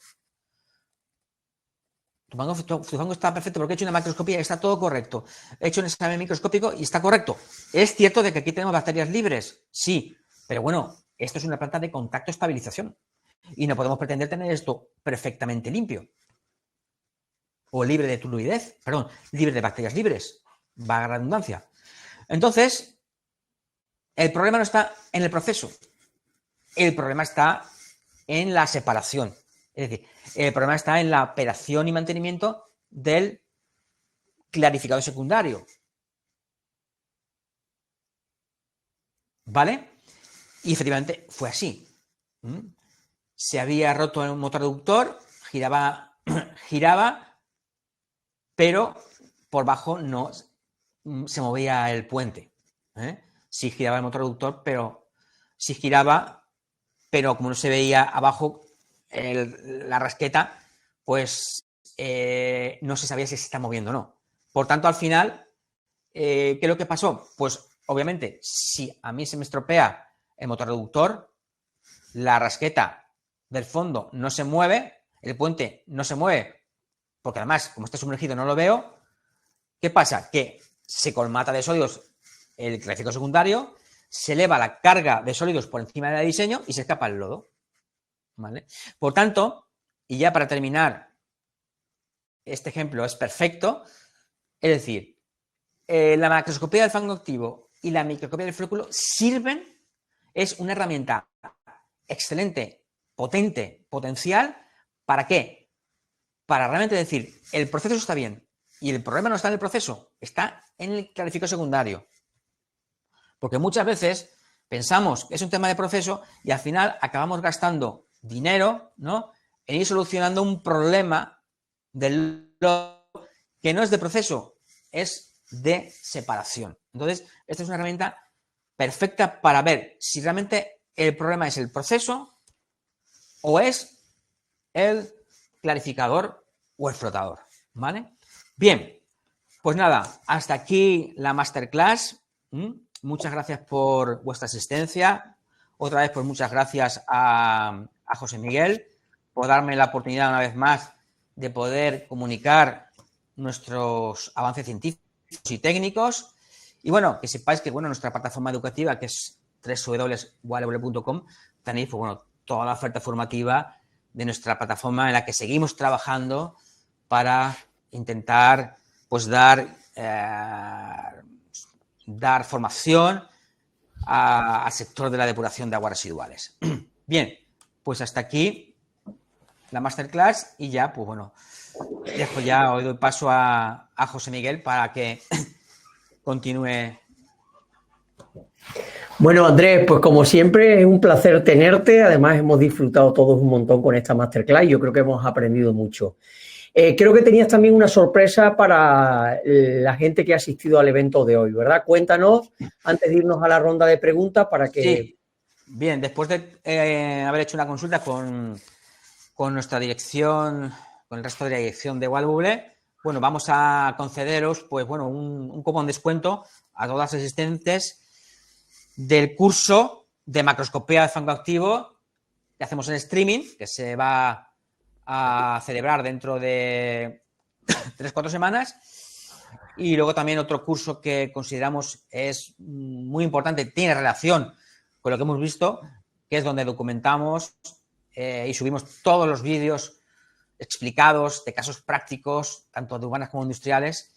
Tu fango está perfecto porque he hecho una macroscopía y está todo correcto. He hecho un examen microscópico y está correcto. Es cierto de que aquí tenemos bacterias libres, sí, pero bueno, esto es una planta de contacto de estabilización y no podemos pretender tener esto perfectamente limpio o libre de tuluidez, perdón, libre de bacterias libres, vaga redundancia. Entonces, el problema no está en el proceso, el problema está en la separación. Es decir, el problema está en la operación y mantenimiento del clarificador secundario. ¿Vale? Y efectivamente fue así. Se había roto el motor reductor, giraba, pero por bajo no se movía el puente. Sí giraba el motor reductor, pero sí giraba, pero como no se veía abajo la rasqueta, pues no se sabía si se está moviendo o no. Por tanto, al final, ¿qué es lo que pasó? Pues obviamente, si a mí se me estropea el motor reductor, la rasqueta del fondo no se mueve, el puente no se mueve, porque además, como está sumergido, no lo veo. ¿Qué pasa? Que se colmata de sólidos el clarificador secundario, se eleva la carga de sólidos por encima del diseño y se escapa el lodo. ¿Vale? Por tanto, y ya para terminar, este ejemplo es perfecto, es decir, la macroscopía del fango activo y la microscopía del flóculo sirven, es una herramienta excelente, potente, potencial, ¿para qué? Para realmente decir, el proceso está bien y el problema no está en el proceso, está en el clarificador secundario. Porque muchas veces pensamos que es un tema de proceso y al final acabamos gastando dinero, ¿no?, en ir solucionando un problema del lodo que no es de proceso, es de separación. Entonces, esta es una herramienta perfecta para ver si realmente el problema es el proceso o es el clarificador o el flotador, ¿vale? Bien, pues nada, hasta aquí la masterclass. Muchas gracias por vuestra asistencia. Otra vez, pues muchas gracias a José Miguel por darme la oportunidad una vez más de poder comunicar nuestros avances científicos y técnicos. Y bueno, que sepáis que bueno, nuestra plataforma educativa, que es www.walewale.com, tenéis pues, bueno, toda la oferta formativa de nuestra plataforma en la que seguimos trabajando para intentar pues dar formación al sector de la depuración de aguas residuales. Bien, pues hasta aquí la masterclass y ya, pues bueno, dejo ya, hoy doy paso a José Miguel para que continúe. Bueno, Andrés, pues como siempre es un placer tenerte. Además, hemos disfrutado todos un montón con esta masterclass y yo creo que hemos aprendido mucho. Creo que tenías también una sorpresa para la gente que ha asistido al evento de hoy, ¿verdad? Cuéntanos, antes de irnos a la ronda de preguntas, para que... Sí. Bien, después de haber hecho una consulta con nuestra dirección, con el resto de la dirección de Walbuble, bueno, vamos a concederos, pues bueno, un cupón de descuento a todas las asistentes del curso de macroscopía de fango activo que hacemos en streaming, que se va a celebrar dentro de 3-4 semanas. Y luego también otro curso que consideramos es muy importante, tiene relación con lo que hemos visto, que es donde documentamos y subimos todos los vídeos explicados de casos prácticos, tanto de urbanas como industriales,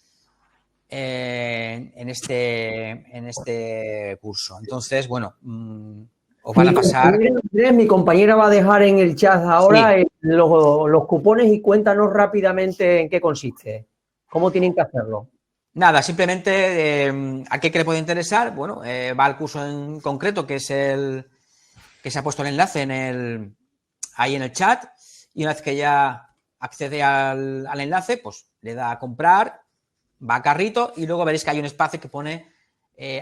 en este curso. Entonces, bueno, os van a pasar... Mi compañera va a dejar en el chat ahora sí, los cupones y cuéntanos rápidamente en qué consiste, cómo tienen que hacerlo. Nada, simplemente a qué le puede interesar, bueno, va al curso en concreto, que es el que se ha puesto el enlace ahí en el chat, y una vez que ya accede al enlace, pues le da a comprar, va a carrito y luego veréis que hay un espacio que pone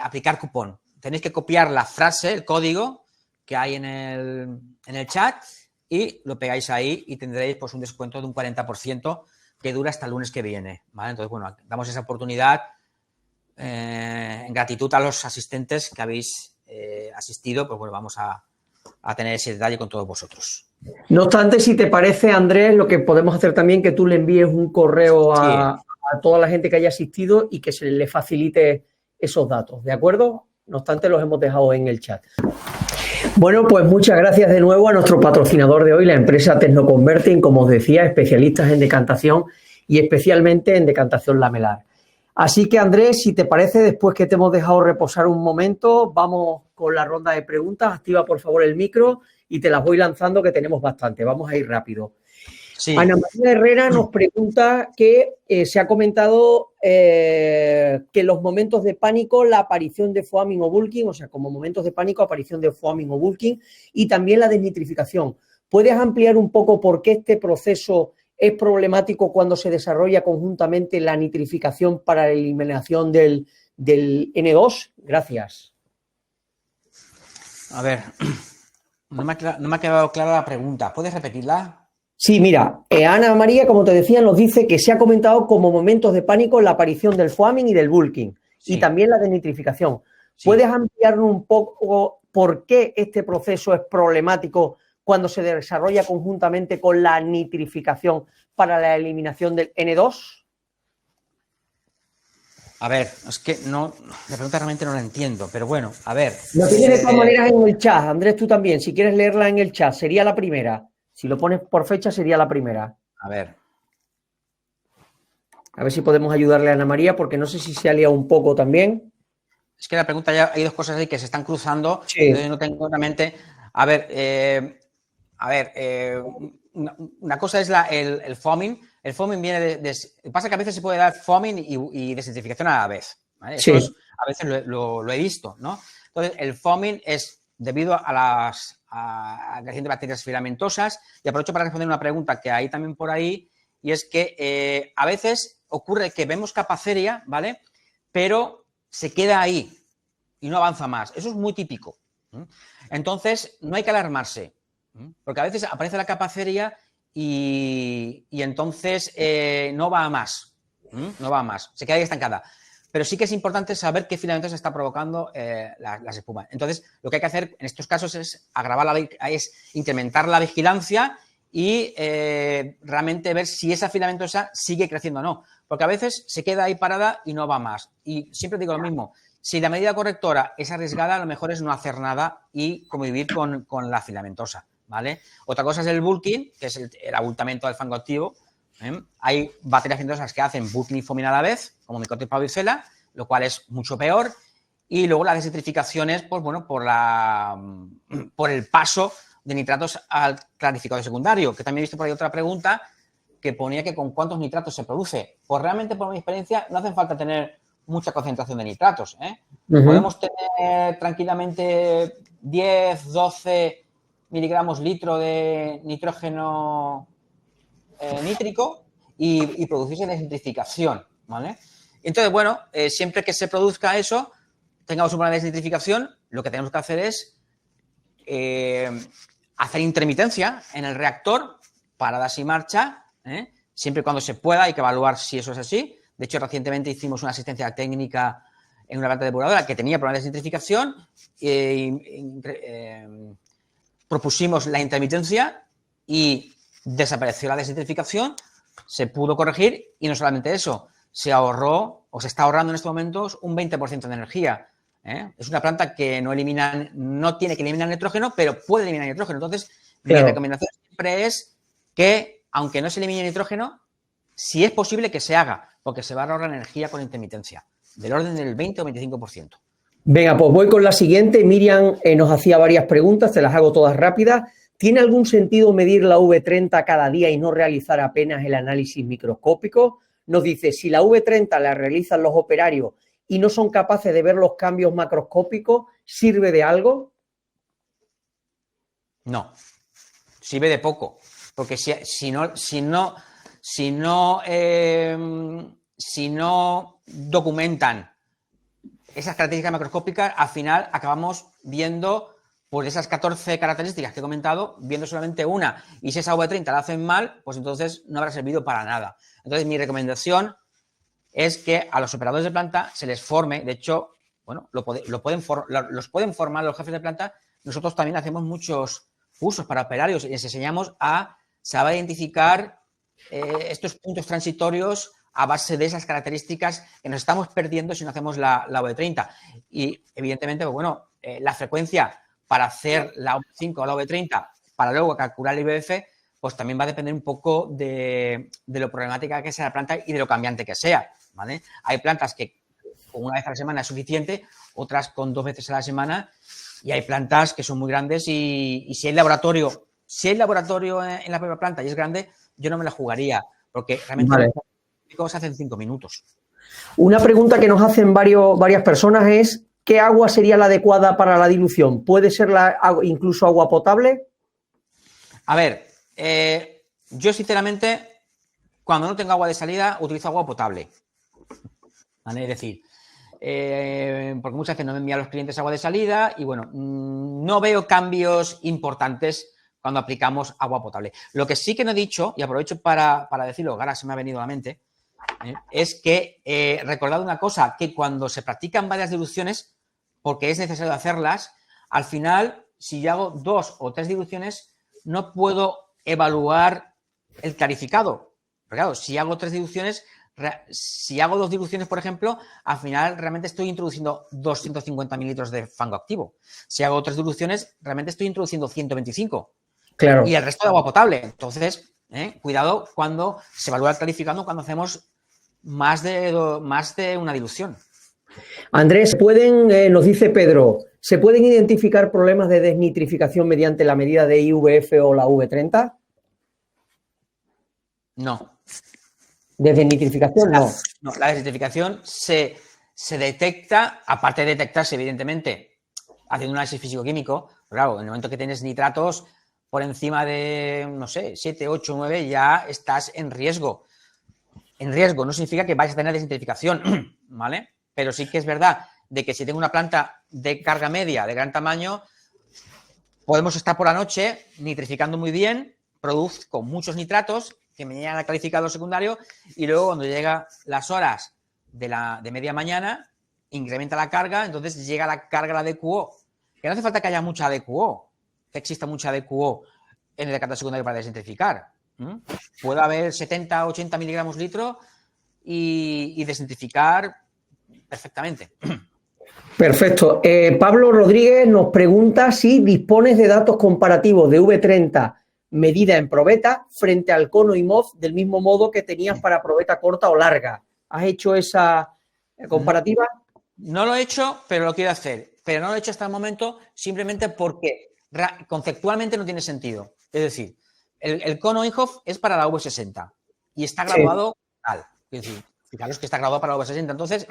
aplicar cupón. Tenéis que copiar la frase, el código que hay en el chat y lo pegáis ahí y tendréis pues un descuento de un 40% que dura hasta el lunes que viene, ¿vale? Entonces, bueno, damos esa oportunidad en gratitud a los asistentes que habéis asistido, pues bueno, vamos a tener ese detalle con todos vosotros. No obstante, si te parece, Andrés, lo que podemos hacer también es que tú le envíes un correo a toda la gente que haya asistido y que se le facilite esos datos, ¿de acuerdo? No obstante, los hemos dejado en el chat. Bueno, pues muchas gracias de nuevo a nuestro patrocinador de hoy, la empresa Tecnoconverting, como os decía, especialistas en decantación y especialmente en decantación lamelar. Así que, Andrés, si te parece, después que te hemos dejado reposar un momento, vamos con la ronda de preguntas. Activa, por favor, el micro y te las voy lanzando, que tenemos bastante. Vamos a ir rápido. Sí. Ana María Herrera nos pregunta que se ha comentado que en los momentos de pánico, la aparición de foaming o bulking, o sea, como momentos de pánico, aparición de foaming o bulking, y también la desnitrificación. ¿Puedes ampliar un poco por qué este proceso es problemático cuando se desarrolla conjuntamente la nitrificación para la eliminación del N2? Gracias. A ver, no me ha quedado clara la pregunta. ¿Puedes repetirla? Sí, mira, Ana María, como te decía, nos dice que se ha comentado como momentos de pánico la aparición del foaming y del bulking, sí, y también la desnitrificación. Sí. ¿Puedes ampliarnos un poco por qué este proceso es problemático cuando se desarrolla conjuntamente con la nitrificación para la eliminación del N2? A ver, es que no, la pregunta realmente no la entiendo, pero bueno, a ver. Lo tienes de todas maneras en el chat, Andrés, tú también, si quieres leerla en el chat, sería la primera. Si lo pones por fecha, sería la primera. A ver. A ver si podemos ayudarle a Ana María, porque no sé si se ha liado un poco también. Es que la pregunta ya hay dos cosas ahí que se están cruzando. Sí. Entonces no tengo realmente. A ver, una cosa es el foaming. El foaming viene pasa que a veces se puede dar foaming y desnitrificación a la vez, ¿vale? Sí. Eso a veces lo he visto, ¿no? Entonces, el foaming es debido a la creación de bacterias filamentosas. Y aprovecho para responder una pregunta que hay también por ahí, y es que a veces ocurre que vemos capaceria, ¿vale? Pero se queda ahí y no avanza más. Eso es muy típico. Entonces, no hay que alarmarse, porque a veces aparece la capaceria y entonces no va a más. No va a más. Se queda ahí estancada. Pero sí que es importante saber qué filamentos está provocando las espumas. Entonces, lo que hay que hacer en estos casos es incrementar la vigilancia y realmente ver si esa filamentosa sigue creciendo o no. Porque a veces se queda ahí parada y no va más. Y siempre digo lo mismo, si la medida correctora es arriesgada, lo mejor es no hacer nada y convivir con la filamentosa, ¿vale? Otra cosa es el bulking, que es el abultamiento del fango activo. Hay bacterias filamentosas que hacen bulking y foaming a la vez, como Mycotoxys parvicella, lo cual es mucho peor. Y luego las desnitrificaciones, pues bueno, por el paso de nitratos al clarificador secundario, que también he visto por ahí otra pregunta que ponía que con cuántos nitratos se produce. Pues realmente, por mi experiencia, no hace falta tener mucha concentración de nitratos, ¿eh? Podemos tener tranquilamente 10, 12 miligramos litro de nitrógeno nítrico y producirse desnitrificación, ¿vale? Entonces, bueno, siempre que se produzca eso, tengamos una desnitrificación, lo que tenemos que hacer es hacer intermitencia en el reactor, paradas y marcha, siempre y cuando se pueda, hay que evaluar si eso es así. De hecho, recientemente hicimos una asistencia técnica en una planta depuradora que tenía problemas de desnitrificación, propusimos la intermitencia y desapareció la desnitrificación, se pudo corregir y no solamente eso, se ahorró o se está ahorrando en estos momentos un 20% de energía. Es una planta que no tiene que eliminar nitrógeno, pero puede eliminar nitrógeno. Entonces, claro, mi recomendación siempre es que, aunque no se elimine nitrógeno, si es posible que se haga, porque se va a ahorrar energía con intermitencia, del orden del 20 o 25%. Venga, pues voy con la siguiente. Miriam nos hacía varias preguntas, te las hago todas rápidas. ¿Tiene algún sentido medir la V30 cada día y no realizar apenas el análisis microscópico? Nos dice, si la V30 la realizan los operarios y no son capaces de ver los cambios macroscópicos, ¿sirve de algo? No, sirve de poco, porque si no documentan esas características macroscópicas, al final acabamos viendo, pues, esas 14 características que he comentado, viendo solamente una, y si esa V30 la hacen mal, pues entonces no habrá servido para nada. Entonces, mi recomendación es que a los operadores de planta se les forme, de hecho, bueno, los pueden formar los jefes de planta. Nosotros también hacemos muchos cursos para operarios y les enseñamos a saber identificar estos puntos transitorios a base de esas características que nos estamos perdiendo si no hacemos la V30. Y, evidentemente, pues bueno, la frecuencia para hacer la V5 o la V30 para luego calcular el IBF, pues también va a depender un poco de lo problemática que sea la planta y de lo cambiante que sea, ¿vale? Hay plantas que con una vez a la semana es suficiente, otras con 2 veces a la semana, y hay plantas que son muy grandes y si hay laboratorio en la propia planta y es grande, yo no me la jugaría, porque realmente Vale. se hacen 5 minutos. Una pregunta que nos hacen varias personas es: ¿qué agua sería la adecuada para la dilución? ¿Puede ser incluso agua potable? A ver, yo sinceramente, cuando no tengo agua de salida, utilizo agua potable, ¿vale? Es decir, porque muchas veces no me envían los clientes agua de salida y, bueno, no veo cambios importantes cuando aplicamos agua potable. Lo que sí que no he dicho, y aprovecho para decirlo, ahora se me ha venido a la mente, es que recordad una cosa, que cuando se practican varias diluciones, porque es necesario hacerlas, al final, si yo hago 2 o 3 diluciones, no puedo evaluar el clarificado. Pero claro, si hago 3 diluciones, si hago 2 diluciones, por ejemplo, al final realmente estoy introduciendo 250 mililitros de fango activo. Si hago 3 diluciones, realmente estoy introduciendo 125. Claro. Y el resto de agua potable. Entonces, cuidado cuando se evalúa el clarificado, cuando hacemos más de una dilución. Andrés, nos dice Pedro, ¿se pueden identificar problemas de desnitrificación mediante la medida de IVF o la V30? No. ¿De desnitrificación? No. No, la desnitrificación se detecta, aparte de detectarse, evidentemente, haciendo un análisis físico-químico. Claro, en el momento que tienes nitratos por encima de, no sé, 7, 8, 9, ya estás en riesgo. En riesgo no significa que vayas a tener desnitrificación, ¿vale? Pero sí que es verdad de que si tengo una planta de carga media de gran tamaño, podemos estar por la noche nitrificando muy bien, produzco muchos nitratos que me llegan al calificador secundario y luego cuando llega las horas de media mañana, incrementa la carga, entonces llega la carga, la DQO. Que no hace falta que haya mucha DQO, que exista mucha DQO en el decanter secundario para desnitrificar. Puede haber 70, 80 miligramos litro y desnitrificar perfectamente. Perfecto. Pablo Rodríguez nos pregunta si dispones de datos comparativos de V30 medida en probeta frente al cono y MOF del mismo modo que tenías para probeta corta o larga. ¿Has hecho esa comparativa? No lo he hecho, pero lo quiero hacer. Pero no lo he hecho hasta el momento simplemente porque conceptualmente no tiene sentido. Es decir, el cono Inhofe es para la V60 y está graduado tal. Es decir, fijaros que está graduado para la V60. Entonces,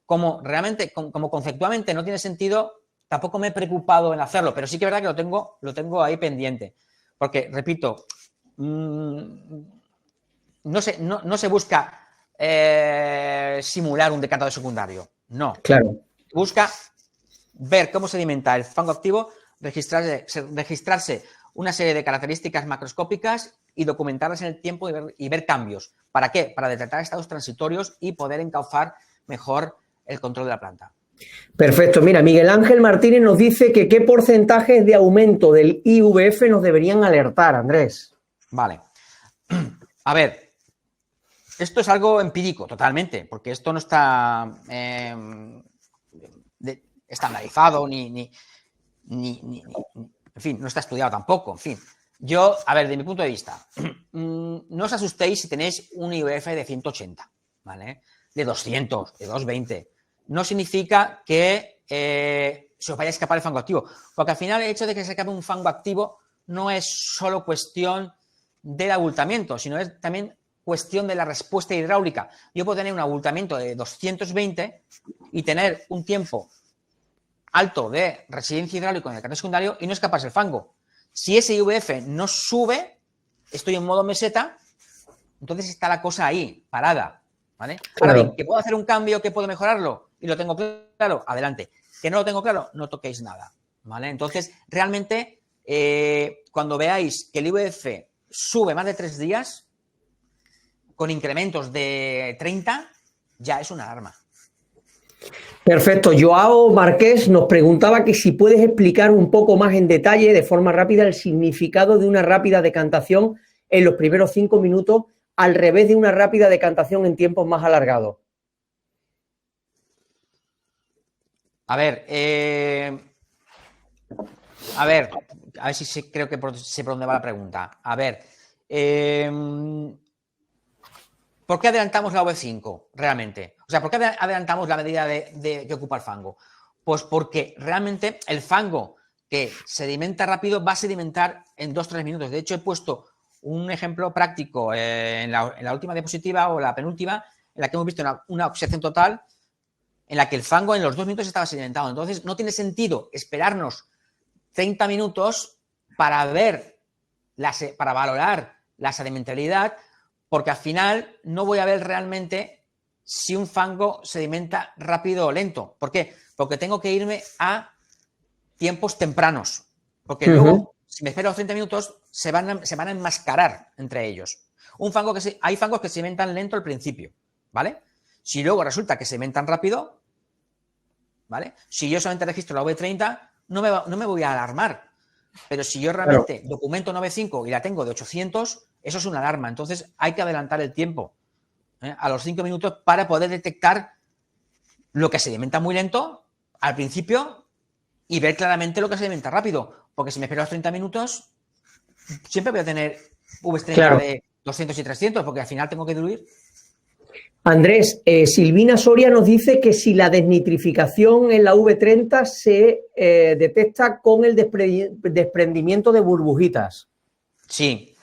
como realmente, como conceptualmente no tiene sentido, tampoco me he preocupado en hacerlo, pero sí que es verdad que lo tengo ahí pendiente. Porque, repito, no se busca simular un decantador secundario. No. Claro. Busca ver cómo se alimenta el fango activo, registrarse una serie de características macroscópicas y documentarlas en el tiempo y ver cambios. ¿Para qué? Para detectar estados transitorios y poder encauzar mejor el control de la planta. Perfecto. Mira, Miguel Ángel Martínez nos dice que qué porcentajes de aumento del IVF nos deberían alertar, Andrés. Vale. A ver, esto es algo empírico totalmente, porque esto no está estandarizado ni, en fin, no está estudiado tampoco, en fin. Yo, a ver, de mi punto de vista, no os asustéis si tenéis un IVF de 180, ¿vale? De 200, de 220. No significa que se os vaya a escapar el fango activo, porque al final el hecho de que se escape un fango activo no es solo cuestión del abultamiento, sino es también cuestión de la respuesta hidráulica. Yo puedo tener un abultamiento de 220 y tener un tiempo alto de residencia hidráulica en el canal secundario y no escaparse el fango. Si ese IVF no sube, estoy en modo meseta, entonces está la cosa ahí, parada, ¿vale? Ahora bien, ¿que puedo hacer un cambio, que puedo mejorarlo? Y lo tengo claro, adelante. Que no lo tengo claro, no toquéis nada, ¿vale? Entonces, realmente, cuando veáis que el IVF sube más de 3 días, con incrementos de 30, ya es una alarma. Perfecto. Joao Marqués nos preguntaba que si puedes explicar un poco más en detalle, de forma rápida, el significado de una rápida decantación en los primeros 5 minutos al revés de una rápida decantación en tiempos más alargados. A ver si creo que sé por dónde va la pregunta. A ver, ¿por qué adelantamos la V5 realmente? O sea, ¿por qué adelantamos la medida que ocupa el fango? Pues porque realmente el fango que sedimenta rápido va a sedimentar en 2-3 minutos. De hecho, he puesto un ejemplo práctico en la última diapositiva o la penúltima, en la que hemos visto una oxidación total en la que el fango en los 2 minutos estaba sedimentado. Entonces, no tiene sentido esperarnos 30 minutos para valorar la sedimentariedad, porque al final no voy a ver realmente si un fango sedimenta rápido o lento. ¿Por qué? Porque tengo que irme a tiempos tempranos. Porque luego, si me espero 30 minutos, se van a enmascarar entre ellos. Hay fangos que sedimentan lento al principio, ¿vale? Si luego resulta que sedimentan rápido, ¿vale? Si yo solamente registro la V30, no me voy a alarmar. Pero si yo realmente documento una V5 y la tengo de 800, eso es una alarma. Entonces hay que adelantar el tiempo a los 5 minutos para poder detectar lo que sedimenta muy lento al principio y ver claramente lo que sedimenta rápido. Porque si me espero los 30 minutos, siempre voy a tener V30 de 200 y 300, porque al final tengo que diluir. Andrés, Silvina Soria nos dice que si la desnitrificación en la V30 se detecta con el desprendimiento de burbujitas. Sí.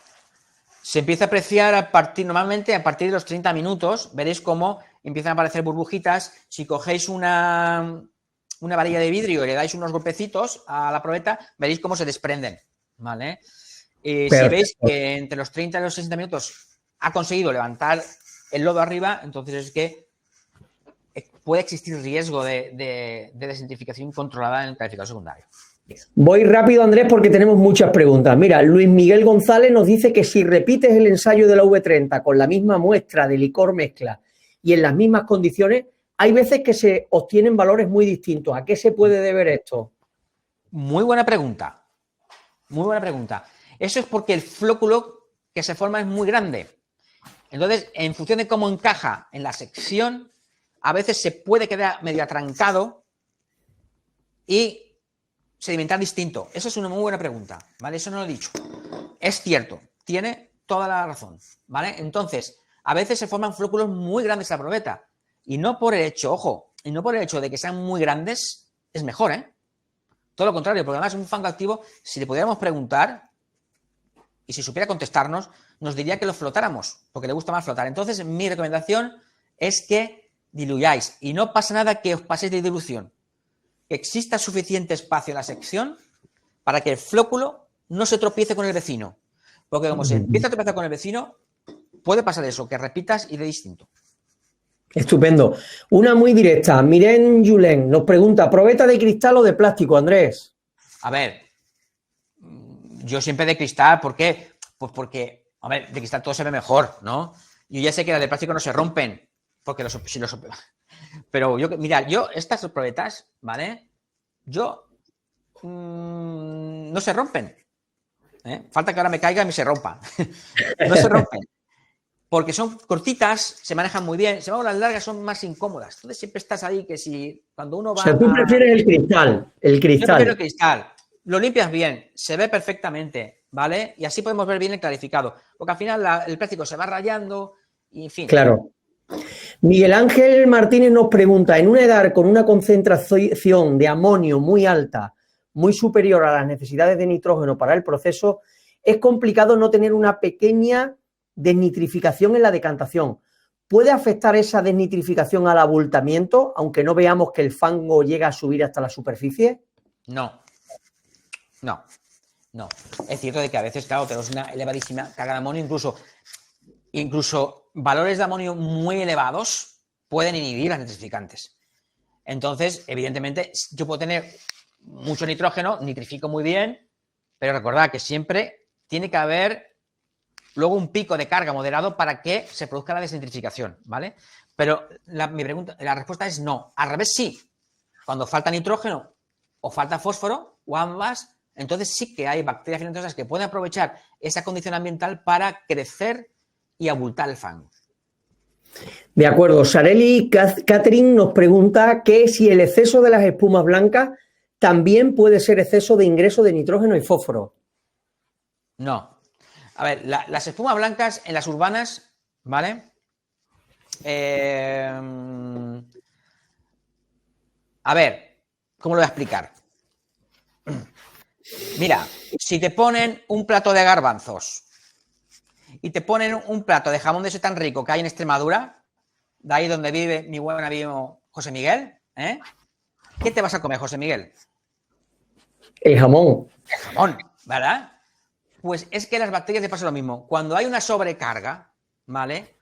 Se empieza a apreciar normalmente a partir de los 30 minutos, veréis cómo empiezan a aparecer burbujitas. Si cogéis una varilla de vidrio y le dais unos golpecitos a la probeta, veréis cómo se desprenden, ¿vale? Si veis que entre los 30 y los 60 minutos ha conseguido levantar el lodo arriba, entonces es que puede existir riesgo de desnitrificación controlada en el clarificador secundario. Voy rápido, Andrés, porque tenemos muchas preguntas. Mira, Luis Miguel González nos dice que si repites el ensayo de la V30 con la misma muestra de licor mezcla y en las mismas condiciones, hay veces que se obtienen valores muy distintos. ¿A qué se puede deber esto? Muy buena pregunta. Muy buena pregunta. Eso es porque el flóculo que se forma es muy grande. Entonces, en función de cómo encaja en la sección, a veces se puede quedar medio atrancado y sedimentar distinto. Eso es una muy buena pregunta, ¿vale? Eso no lo he dicho. Es cierto, tiene toda la razón, ¿vale? Entonces, a veces se forman flóculos muy grandes en la probeta. Y no por el hecho, ojo, y no por el hecho de que sean muy grandes, es mejor, ¿eh? Todo lo contrario, porque además un fango activo, si le pudiéramos preguntar y si supiera contestarnos, nos diría que lo flotáramos, porque le gusta más flotar. Entonces, mi recomendación es que diluyáis. Y no pasa nada que os paséis de dilución. Que exista suficiente espacio en la sección para que el flóculo no se tropiece con el vecino. Porque como se empieza a tropezar con el vecino, puede pasar eso, que repitas y de distinto. Estupendo. Una muy directa. Miren Julen nos pregunta, ¿probeta de cristal o de plástico, Andrés? A ver, yo siempre de cristal, ¿por qué? Pues porque, a ver, de cristal todo se ve mejor, ¿no? Yo ya sé que las de plástico no se rompen, porque pero yo, estas probetas, ¿vale? No se rompen. Falta que ahora me caiga y me se rompa. No se rompen. Porque son cortitas, se manejan muy bien. Si vamos a las largas, son más incómodas. Entonces siempre estás ahí que si cuando uno va. O sea, tú prefieres el cristal. Yo prefiero el cristal. Lo limpias bien, se ve perfectamente, ¿vale? Y así podemos ver bien el clarificado. Porque al final el plástico se va rayando y en fin. Claro. Miguel Ángel Martínez nos pregunta, en una edad con una concentración de amonio muy alta, muy superior a las necesidades de nitrógeno para el proceso, es complicado no tener una pequeña desnitrificación en la decantación. ¿Puede afectar esa desnitrificación al abultamiento, aunque no veamos que el fango llega a subir hasta la superficie? No. No. Es cierto de que a veces, claro, tenemos una elevadísima carga de amonio, incluso valores de amonio muy elevados pueden inhibir las nitrificantes. Entonces, evidentemente, yo puedo tener mucho nitrógeno, nitrifico muy bien, pero recordad que siempre tiene que haber luego un pico de carga moderado para que se produzca la desnitrificación, ¿vale? Pero la respuesta es no. Al revés, sí. Cuando falta nitrógeno o falta fósforo, o ambas, entonces sí que hay bacterias filamentosas que pueden aprovechar esa condición ambiental para crecer y abultar el fango. De acuerdo. Sareli Catherine nos pregunta que si el exceso de las espumas blancas también puede ser exceso de ingreso de nitrógeno y fósforo. No. A ver, las espumas blancas en las urbanas, ¿vale? A ver, ¿cómo lo voy a explicar? Mira, si te ponen un plato de garbanzos y te ponen un plato de jamón de ese tan rico que hay en Extremadura, de ahí donde vive mi buen amigo José Miguel, ¿eh? ¿Qué te vas a comer, José Miguel? El jamón. El jamón, ¿verdad? Pues es que las bacterias le pasa lo mismo. Cuando hay una sobrecarga, ¿vale?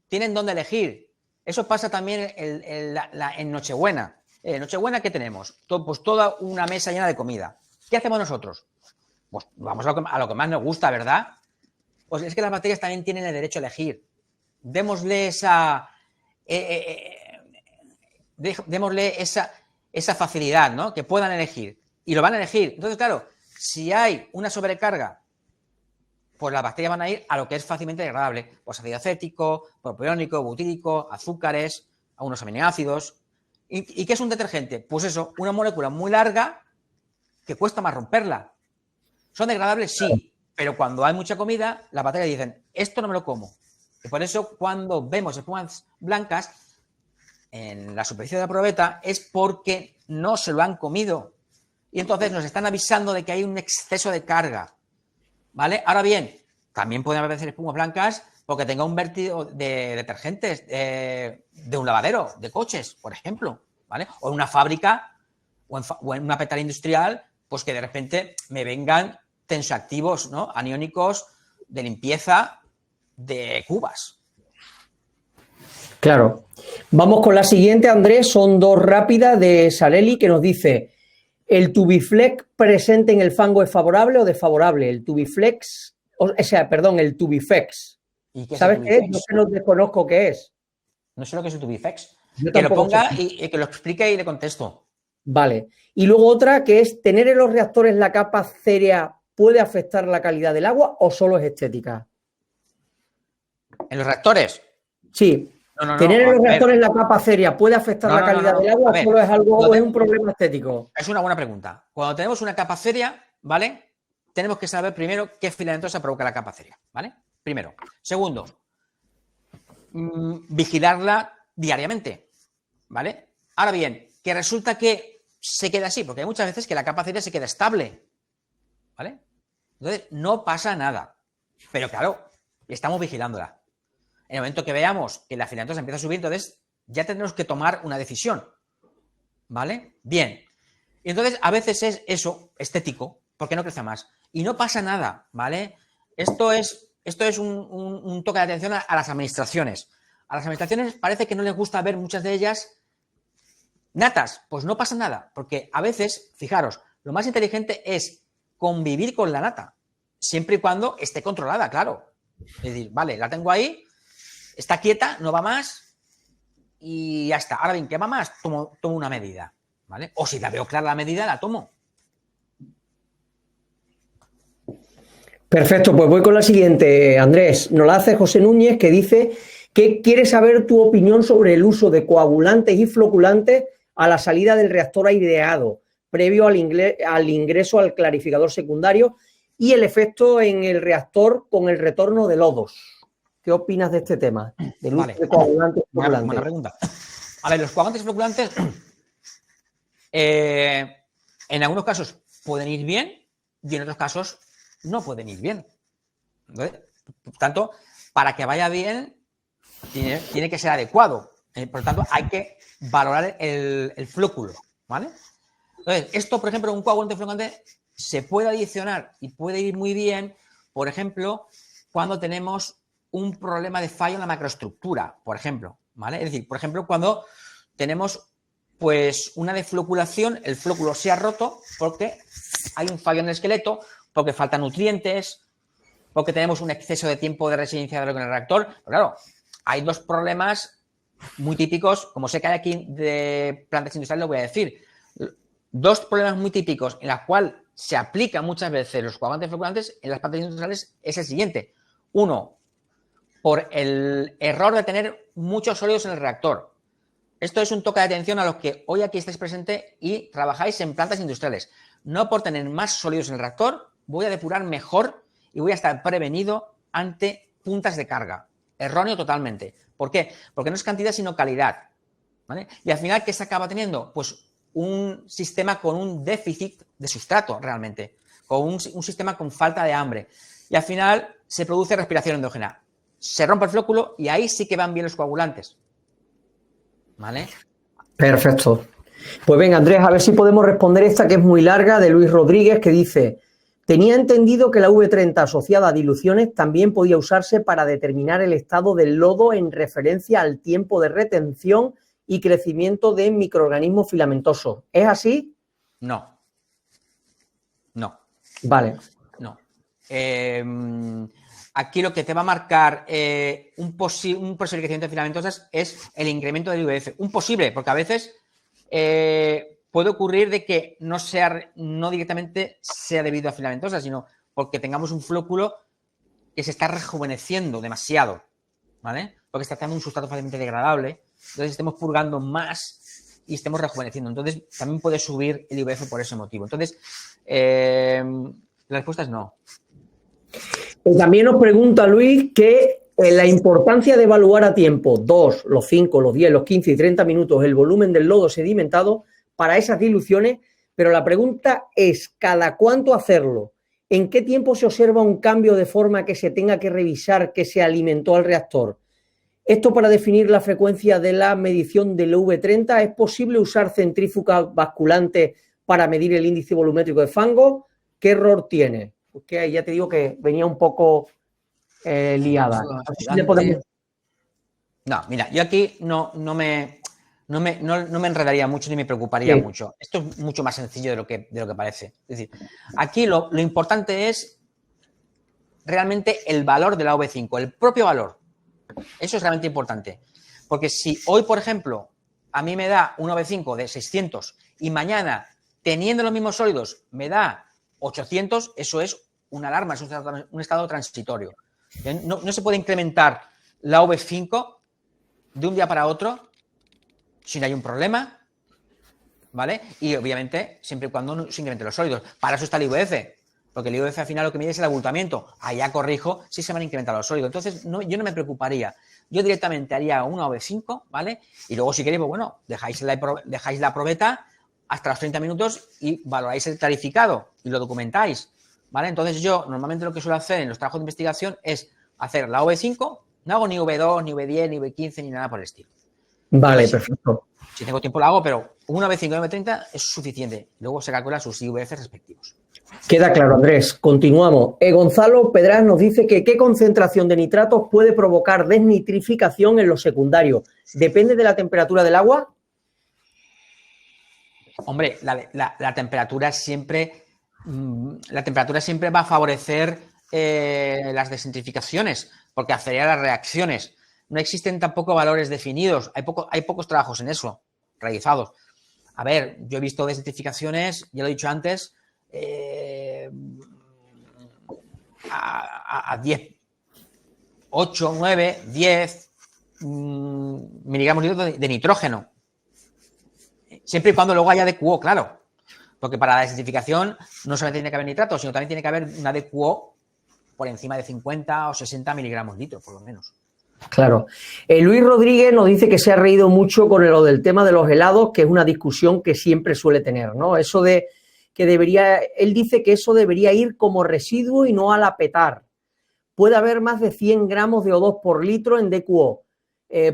Tienen dónde elegir. Eso pasa también en Nochebuena. En Nochebuena, ¿qué tenemos? Pues toda una mesa llena de comida. ¿Qué hacemos nosotros? Pues vamos a lo que más nos gusta, ¿verdad? Pues es que las bacterias también tienen el derecho a elegir. Démosle esa facilidad, ¿no? Que puedan elegir. Y lo van a elegir. Entonces, claro, si hay una sobrecarga, pues las bacterias van a ir a lo que es fácilmente degradable. Pues ácido acético, propiónico, butírico, azúcares, algunos aminoácidos. ¿Y qué es un detergente? Pues eso, una molécula muy larga que cuesta más romperla. ¿Son degradables? Sí. Pero cuando hay mucha comida, las bacterias dicen, esto no me lo como. Y por eso cuando vemos espumas blancas en la superficie de la probeta es porque no se lo han comido. Y entonces nos están avisando de que hay un exceso de carga. ¿Vale? Ahora bien, también pueden haber espumas blancas porque tenga un vertido de detergentes de un lavadero, de coches, por ejemplo, ¿vale? O en una fábrica o en una petrolera industrial, pues que de repente me vengan tensoactivos, ¿no? Aniónicos de limpieza de cubas. Claro. Vamos con la siguiente, Andrés. Son dos rápidas de Sareli que nos dice: ¿el Tubiflex presente en el fango es favorable o desfavorable? El Tubiflex, el Tubifex. ¿Y qué es ¿Sabes el qué es? Tubifex? Yo no desconozco qué es. No sé lo que es el Tubifex. Yo Que lo tampoco ponga sé. y que lo explique y le contesto. Vale. Y luego otra que es: ¿tener en los reactores la capa cérea puede afectar la calidad del agua o solo es estética? ¿En los reactores? Sí. No. ¿Tener en los reactores la capa cérea puede afectar la calidad del agua o solo es algo, es un problema estético? Es una buena pregunta. Cuando tenemos una capa cérea, ¿vale? Tenemos que saber primero qué filamentosa provoca la capa cérea, ¿vale? Primero. Segundo, vigilarla diariamente, ¿vale? Ahora bien, que resulta que se queda así, porque hay muchas veces que la capa cérea se queda estable, ¿vale? Entonces, no pasa nada. Pero claro, estamos vigilándola. En el momento que veamos que la filamentosa empieza a subir, entonces ya tendremos que tomar una decisión, ¿vale? Bien. Y entonces a veces es eso, estético, porque no crece más. Y no pasa nada, ¿vale? Esto es un toque de atención a las administraciones. A las administraciones parece que no les gusta ver muchas de ellas natas. Pues no pasa nada, porque a veces, fijaros, lo más inteligente es convivir con la nata, siempre y cuando esté controlada, claro. Es decir, vale, la tengo ahí, está quieta, no va más y ya está. Ahora bien, ¿qué va más? Tomo una medida, ¿vale? O si la veo clara la medida, la tomo. Perfecto, pues voy con la siguiente, Andrés. Nos la hace José Núñez, que dice que quiere saber tu opinión sobre el uso de coagulantes y floculantes a la salida del reactor aireado, previo al ingreso al clarificador secundario, y el efecto en el reactor con el retorno de lodos. ¿Qué opinas de este tema? Del uso de coagulantes y floculantes. Buena pregunta. A ver, los coagulantes y floculantes en algunos casos pueden ir bien y en otros casos no pueden ir bien. Entonces, por tanto, para que vaya bien, tiene que ser adecuado. Por lo tanto, hay que valorar el flóculo, ¿vale? Entonces, esto, por ejemplo, un coagulante flocante se puede adicionar y puede ir muy bien, por ejemplo, cuando tenemos un problema de fallo en la macroestructura, por ejemplo, ¿vale? Es decir, por ejemplo, cuando tenemos pues una defloculación, el flóculo se ha roto porque hay un fallo en el esqueleto, porque faltan nutrientes, porque tenemos un exceso de tiempo de residencia de en el reactor. Pero claro, hay dos problemas muy típicos, como sé que hay aquí de plantas industriales, lo voy a decir. Dos problemas muy típicos en los cuales se aplican muchas veces los coagulantes floculantes en las plantas industriales es el siguiente. Uno, por el error de tener muchos sólidos en el reactor. Esto es un toque de atención a los que hoy aquí estáis presentes y trabajáis en plantas industriales. No por tener más sólidos en el reactor, voy a depurar mejor y voy a estar prevenido ante puntas de carga. Erróneo totalmente. ¿Por qué? Porque no es cantidad, sino calidad, ¿vale? Y al final, ¿qué se acaba teniendo? Pues un sistema con un déficit de sustrato, realmente. Con un sistema con falta de hambre. Y al final se produce respiración endógena. Se rompe el flóculo y ahí sí que van bien los coagulantes. ¿Vale? Perfecto. Pues venga, Andrés, a ver si podemos responder esta que es muy larga, de Luis Rodríguez, que dice: tenía entendido que la V30 asociada a diluciones también podía usarse para determinar el estado del lodo en referencia al tiempo de retención y crecimiento de microorganismos filamentosos. ¿Es así? No. No. Vale. No. Aquí lo que te va a marcar un posible crecimiento de filamentosas es el incremento del IVF. Un posible, porque a veces puede ocurrir de que no directamente sea debido a filamentosas, sino porque tengamos un flóculo que se está rejuveneciendo demasiado, ¿vale? Porque está haciendo un sustrato fácilmente degradable, entonces estemos purgando más y estemos rejuveneciendo. Entonces también puede subir el IVF por ese motivo. Entonces, la respuesta es no. También nos pregunta Luis que la importancia de evaluar a tiempo, 2, los 5, los 10, los 15 y 30 minutos, el volumen del lodo sedimentado para esas diluciones, pero la pregunta es, ¿cada cuánto hacerlo? ¿En qué tiempo se observa un cambio de forma que se tenga que revisar que se alimentó al reactor? Esto para definir la frecuencia de la medición del V30, ¿es posible usar centrífugas basculantes para medir el índice volumétrico de fango? ¿Qué error tiene? Porque ya te digo que venía un poco liada. No, mira, yo aquí no me enredaría mucho ni me preocuparía mucho. Esto es mucho más sencillo de lo que parece. Es decir, aquí lo importante es realmente el valor de la V5, el propio valor. Eso es realmente importante. Porque si hoy, por ejemplo, a mí me da un V5 de 600 y mañana, teniendo los mismos sólidos, me da 800, eso es una alarma, es un estado transitorio. No se puede incrementar la V5 de un día para otro si no hay un problema, ¿vale? Y obviamente siempre y cuando no se incrementen los sólidos. Para eso está el IVF, porque el IVF al final lo que mide es el abultamiento. Allá corrijo si se van a incrementar los sólidos. Entonces yo no me preocuparía. Yo directamente haría una V5, ¿vale? Y luego si queréis, pues bueno, dejáis la probeta hasta los 30 minutos y valoráis el clarificado y lo documentáis, ¿vale? Entonces yo normalmente lo que suelo hacer en los trabajos de investigación es hacer la V5, no hago ni V2, ni V10, ni V15, ni nada por el estilo. Vale, entonces, perfecto. Si tengo tiempo lo hago, pero una V5 y una V30 es suficiente. Luego se calcula sus IVF respectivos. Queda claro, Andrés. Continuamos. Gonzalo Pedraz nos dice que ¿qué concentración de nitratos puede provocar desnitrificación en los secundarios? ¿Depende de la temperatura del agua? Hombre, la temperatura siempre va a favorecer las desnitrificaciones, porque acelera las reacciones. No existen tampoco valores definidos. Hay pocos trabajos en eso realizados. A ver, yo he visto desnitrificaciones, ya lo he dicho antes, a 10, 8, 9, 10 miligramos de nitrógeno. Siempre y cuando luego haya DQO, claro. Porque para la desnitrificación no solamente tiene que haber nitrato, sino también tiene que haber una DQO por encima de 50 o 60 miligramos litro, por lo menos. Claro. Luis Rodríguez nos dice que se ha reído mucho con lo del tema de los helados, que es una discusión que siempre suele tener, ¿no? Eso de que él dice que eso debería ir como residuo y no a la petar. Puede haber más de 100 gramos de O2 por litro en DQO.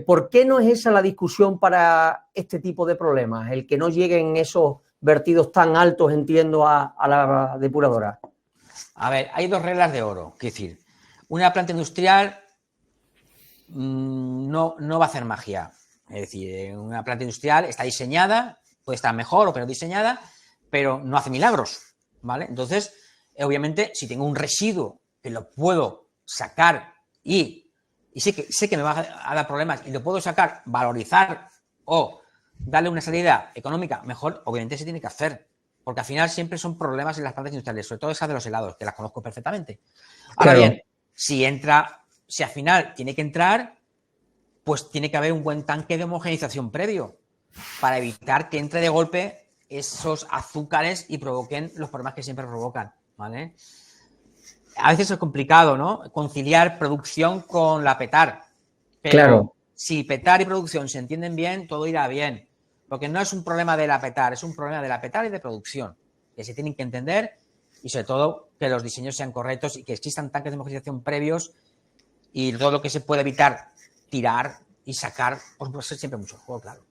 ¿Por qué no es esa la discusión para este tipo de problemas? El que no lleguen esos vertidos tan altos, entiendo, a la depuradora? A ver, hay dos reglas de oro. Es decir, una planta industrial no va a hacer magia. Es decir, una planta industrial está diseñada, puede estar mejor o peor diseñada, pero no hace milagros, ¿vale? Entonces, obviamente, si tengo un residuo que lo puedo sacar y sé que me va a dar problemas y lo puedo sacar, valorizar o darle una salida económica mejor, obviamente se tiene que hacer. Porque al final siempre son problemas en las plantas industriales, sobre todo esas de los helados, que las conozco perfectamente. Ahora bien, si al final tiene que entrar, pues tiene que haber un buen tanque de homogeneización previo para evitar que entre de golpe esos azúcares y provoquen los problemas que siempre provocan, ¿vale? A veces es complicado, ¿no? Conciliar producción con la petar. Pero claro. Si petar y producción se entienden bien, todo irá bien. Porque no es un problema de la petar, es un problema de la petar y de producción. Que se tienen que entender y sobre todo que los diseños sean correctos y que existan tanques de homogeneización previos y todo lo que se puede evitar tirar y sacar, pues va a ser siempre mucho juego, claro.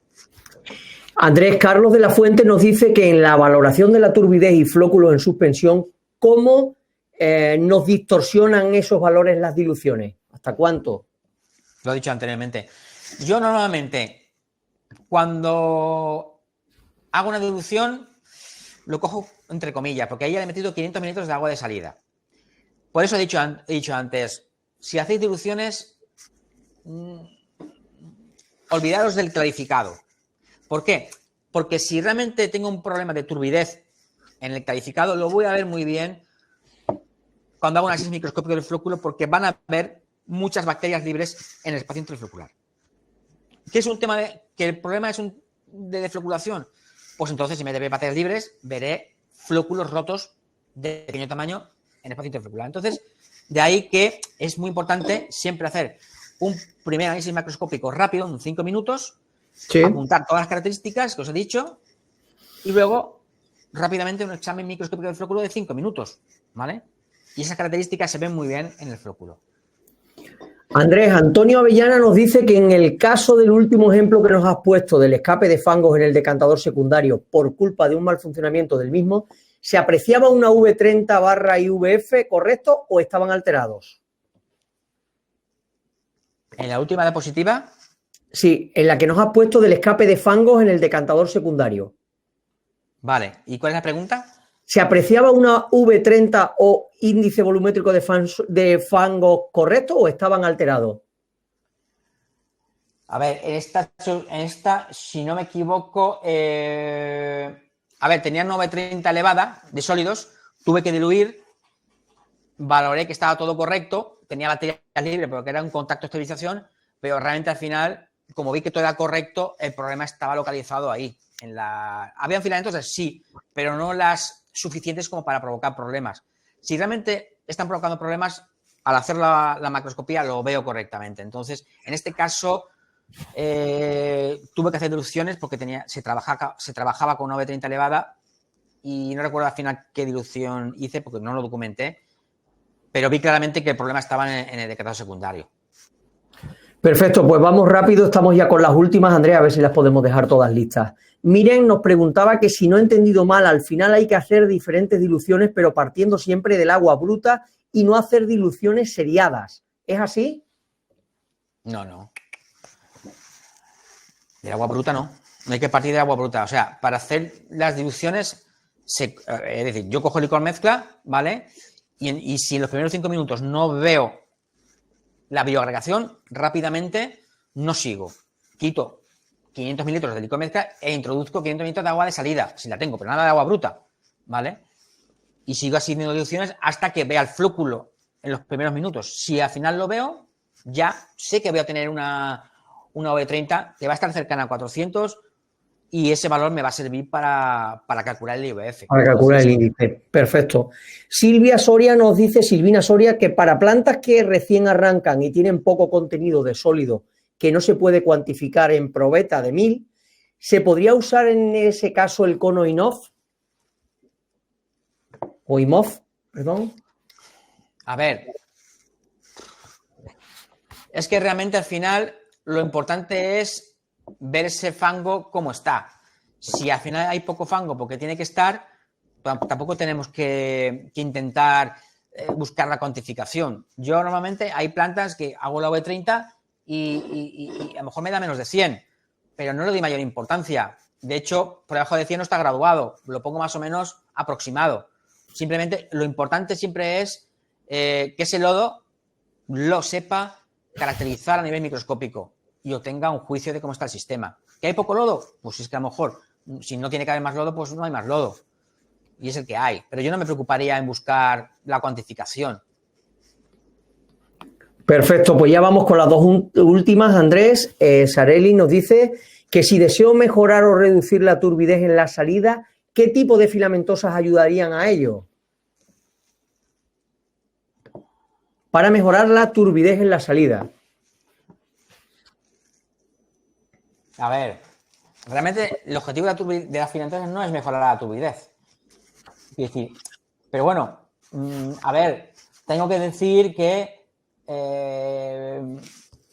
Andrés Carlos de la Fuente nos dice que en la valoración de la turbidez y flóculos en suspensión, ¿cómo nos distorsionan esos valores las diluciones? ¿Hasta cuánto? Lo he dicho anteriormente. Yo normalmente, cuando hago una dilución, lo cojo entre comillas, porque ahí ya le he metido 500 mililitros de agua de salida. Por eso he dicho antes, si hacéis diluciones, olvidaros del clarificado. ¿Por qué? Porque si realmente tengo un problema de turbidez en el clarificado, lo voy a ver muy bien cuando hago un análisis microscópico del flóculo, porque van a haber muchas bacterias libres en el espacio interflocular. ¿Qué es un tema que el problema es de defloculación? Pues entonces, si me debe bacterias libres, veré flóculos rotos de pequeño tamaño en el espacio interflocular. Entonces, de ahí que es muy importante siempre hacer un primer análisis macroscópico rápido, en 5 minutos, sí, apuntar todas las características que os he dicho y luego rápidamente un examen microscópico del flóculo de 5 minutos, ¿vale? Y esas características se ven muy bien en el flóculo. Andrés, Antonio Avellana nos dice que en el caso del último ejemplo que nos has puesto del escape de fangos en el decantador secundario por culpa de un mal funcionamiento del mismo, ¿se apreciaba una V30/IVF correcto o estaban alterados? ¿En la última diapositiva? Sí, en la que nos has puesto del escape de fangos en el decantador secundario. Vale, ¿y cuál es la pregunta? ¿Se apreciaba una V30 o índice volumétrico de fangos correcto o estaban alterados? A ver, en esta si no me equivoco, a ver, tenía 930 elevada de sólidos, tuve que diluir, valoré que estaba todo correcto, tenía baterías libres porque era un contacto de estabilización, pero realmente al final, como vi que todo era correcto, el problema estaba localizado ahí. ¿Habían filamentos? Sí, pero no las suficientes como para provocar problemas. Si realmente están provocando problemas, al hacer la macroscopía lo veo correctamente. Entonces, en este caso, tuve que hacer diluciones porque se trabajaba con una V30 elevada y no recuerdo al final qué dilución hice porque no lo documenté, pero vi claramente que el problema estaba en el decantador secundario. Perfecto, pues vamos rápido, estamos ya con las últimas, Andrea, a ver si las podemos dejar todas listas. Miren, nos preguntaba que si no he entendido mal, al final hay que hacer diferentes diluciones, pero partiendo siempre del agua bruta y no hacer diluciones seriadas. ¿Es así? No. Del agua bruta no. No hay que partir del agua bruta. O sea, para hacer las diluciones, es decir, yo cojo licor mezcla, ¿vale? Y si en los primeros 5 minutos no veo la bioagregación, rápidamente no sigo. Quito 500 mililitros de licor mezcla e introduzco 500 mililitros de agua de salida, si la tengo, pero nada de agua bruta, ¿vale? Y sigo así haciendo diluciones hasta que vea el flóculo en los primeros minutos. Si al final lo veo, ya sé que voy a tener una V30 que va a estar cercana a 400 y ese valor me va a servir para calcular el IVF. Para calcular el índice. Perfecto. Silvina Soria nos dice que para plantas que recién arrancan y tienen poco contenido de sólido que no se puede cuantificar en probeta de 1000, ¿se podría usar en ese caso el cono INOF? O IMOF, perdón. A ver, es que realmente al final lo importante es ver ese fango cómo está. Si al final hay poco fango porque tiene que estar, tampoco tenemos que intentar buscar la cuantificación. Yo normalmente hay plantas que hago la V30 y a lo mejor me da menos de 100, pero no le doy mayor importancia. De hecho, por debajo de 100 no está graduado, lo pongo más o menos aproximado. Simplemente lo importante siempre es que ese lodo lo sepa caracterizar a nivel microscópico y obtenga un juicio de cómo está el sistema. ¿Que hay poco lodo? Pues es que a lo mejor, si no tiene que haber más lodo, pues no hay más lodo. Y es el que hay. Pero yo no me preocuparía en buscar la cuantificación. Perfecto, pues ya vamos con las dos últimas. Andrés, Sareli nos dice que si deseo mejorar o reducir la turbidez en la salida, ¿qué tipo de filamentosas ayudarían a ello? Para mejorar la turbidez en la salida. A ver, realmente el objetivo de las filamentosas no es mejorar la turbidez. Es decir, pero bueno, a ver, tengo que decir que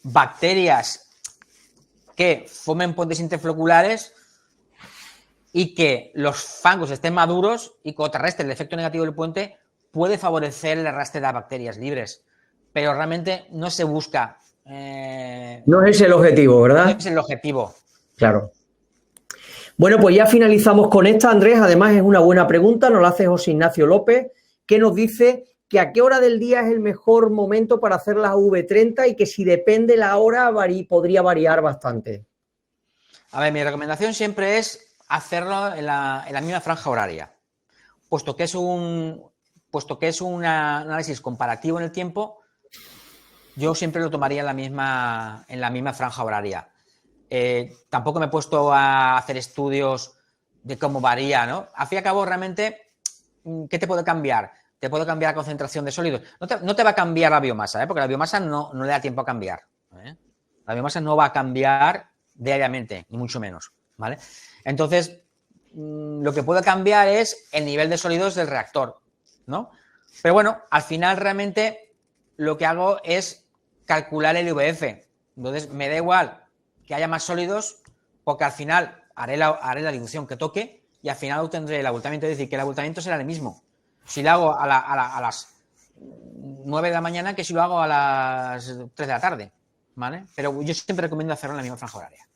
bacterias que formen puentes interfloculares y que los fangos estén maduros y contrarresten el efecto negativo del puente puede favorecer el arrastre de las bacterias libres. Pero realmente no se busca. No es el objetivo, ¿verdad? No es el objetivo. Claro. Bueno, pues ya finalizamos con esta, Andrés. Además, es una buena pregunta. Nos la hace José Ignacio López, que nos dice que a qué hora del día es el mejor momento para hacer las V30 y que si depende la hora podría variar bastante. A ver, mi recomendación siempre es hacerlo en la misma franja horaria, puesto que es un análisis comparativo en el tiempo. Yo siempre lo tomaría en la misma franja horaria. Tampoco me he puesto a hacer estudios de cómo varía, ¿no? Al fin y al cabo, realmente, ¿qué te puede cambiar? Te puede cambiar la concentración de sólidos. No te va a cambiar la biomasa, porque la biomasa no le da tiempo a cambiar. La biomasa no va a cambiar diariamente, ni mucho menos, ¿vale? Entonces, lo que puede cambiar es el nivel de sólidos del reactor, ¿no? Pero bueno, al final realmente lo que hago es calcular el IVF. Entonces, me da igual que haya más sólidos, porque al final haré la dilución que toque y al final obtendré el abultamiento. Es decir, que el abultamiento será el mismo. Si lo hago a las 9 de la mañana que si lo hago a las 3 de la tarde, ¿vale? Pero yo siempre recomiendo hacerlo en la misma franja horaria.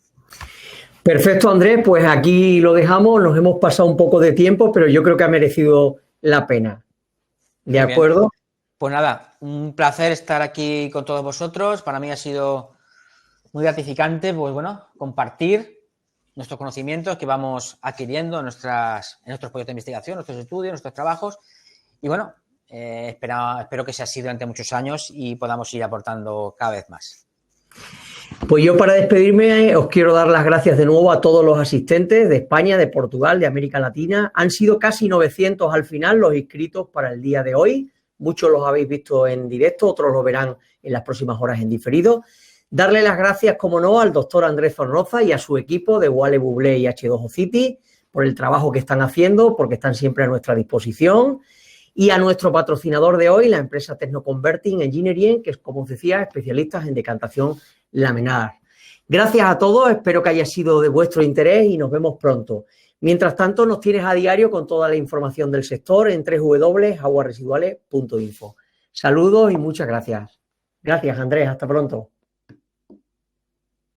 Perfecto, Andrés, pues aquí lo dejamos. Nos hemos pasado un poco de tiempo, pero yo creo que ha merecido la pena. ¿De acuerdo? Pues nada, un placer estar aquí con todos vosotros. Para mí ha sido muy gratificante, pues bueno, compartir nuestros conocimientos que vamos adquiriendo en nuestros proyectos de investigación, nuestros estudios, nuestros trabajos. Y bueno, espero que sea así durante muchos años y podamos ir aportando cada vez más. Pues yo para despedirme os quiero dar las gracias de nuevo a todos los asistentes de España, de Portugal, de América Latina. Han sido casi 900 al final los inscritos para el día de hoy. Muchos los habéis visto en directo, otros lo verán en las próximas horas en diferido. Darle las gracias, como no, al doctor Andrés Zornoza y a su equipo de Wale Bublé y H2O City por el trabajo que están haciendo, porque están siempre a nuestra disposición. Y a nuestro patrocinador de hoy, la empresa Technoconverting Engineering, que es, como os decía, especialistas en decantación laminar. Gracias a todos, espero que haya sido de vuestro interés y nos vemos pronto. Mientras tanto, nos tienes a diario con toda la información del sector en www.aguasresiduales.info. Saludos y muchas gracias. Gracias, Andrés. Hasta pronto.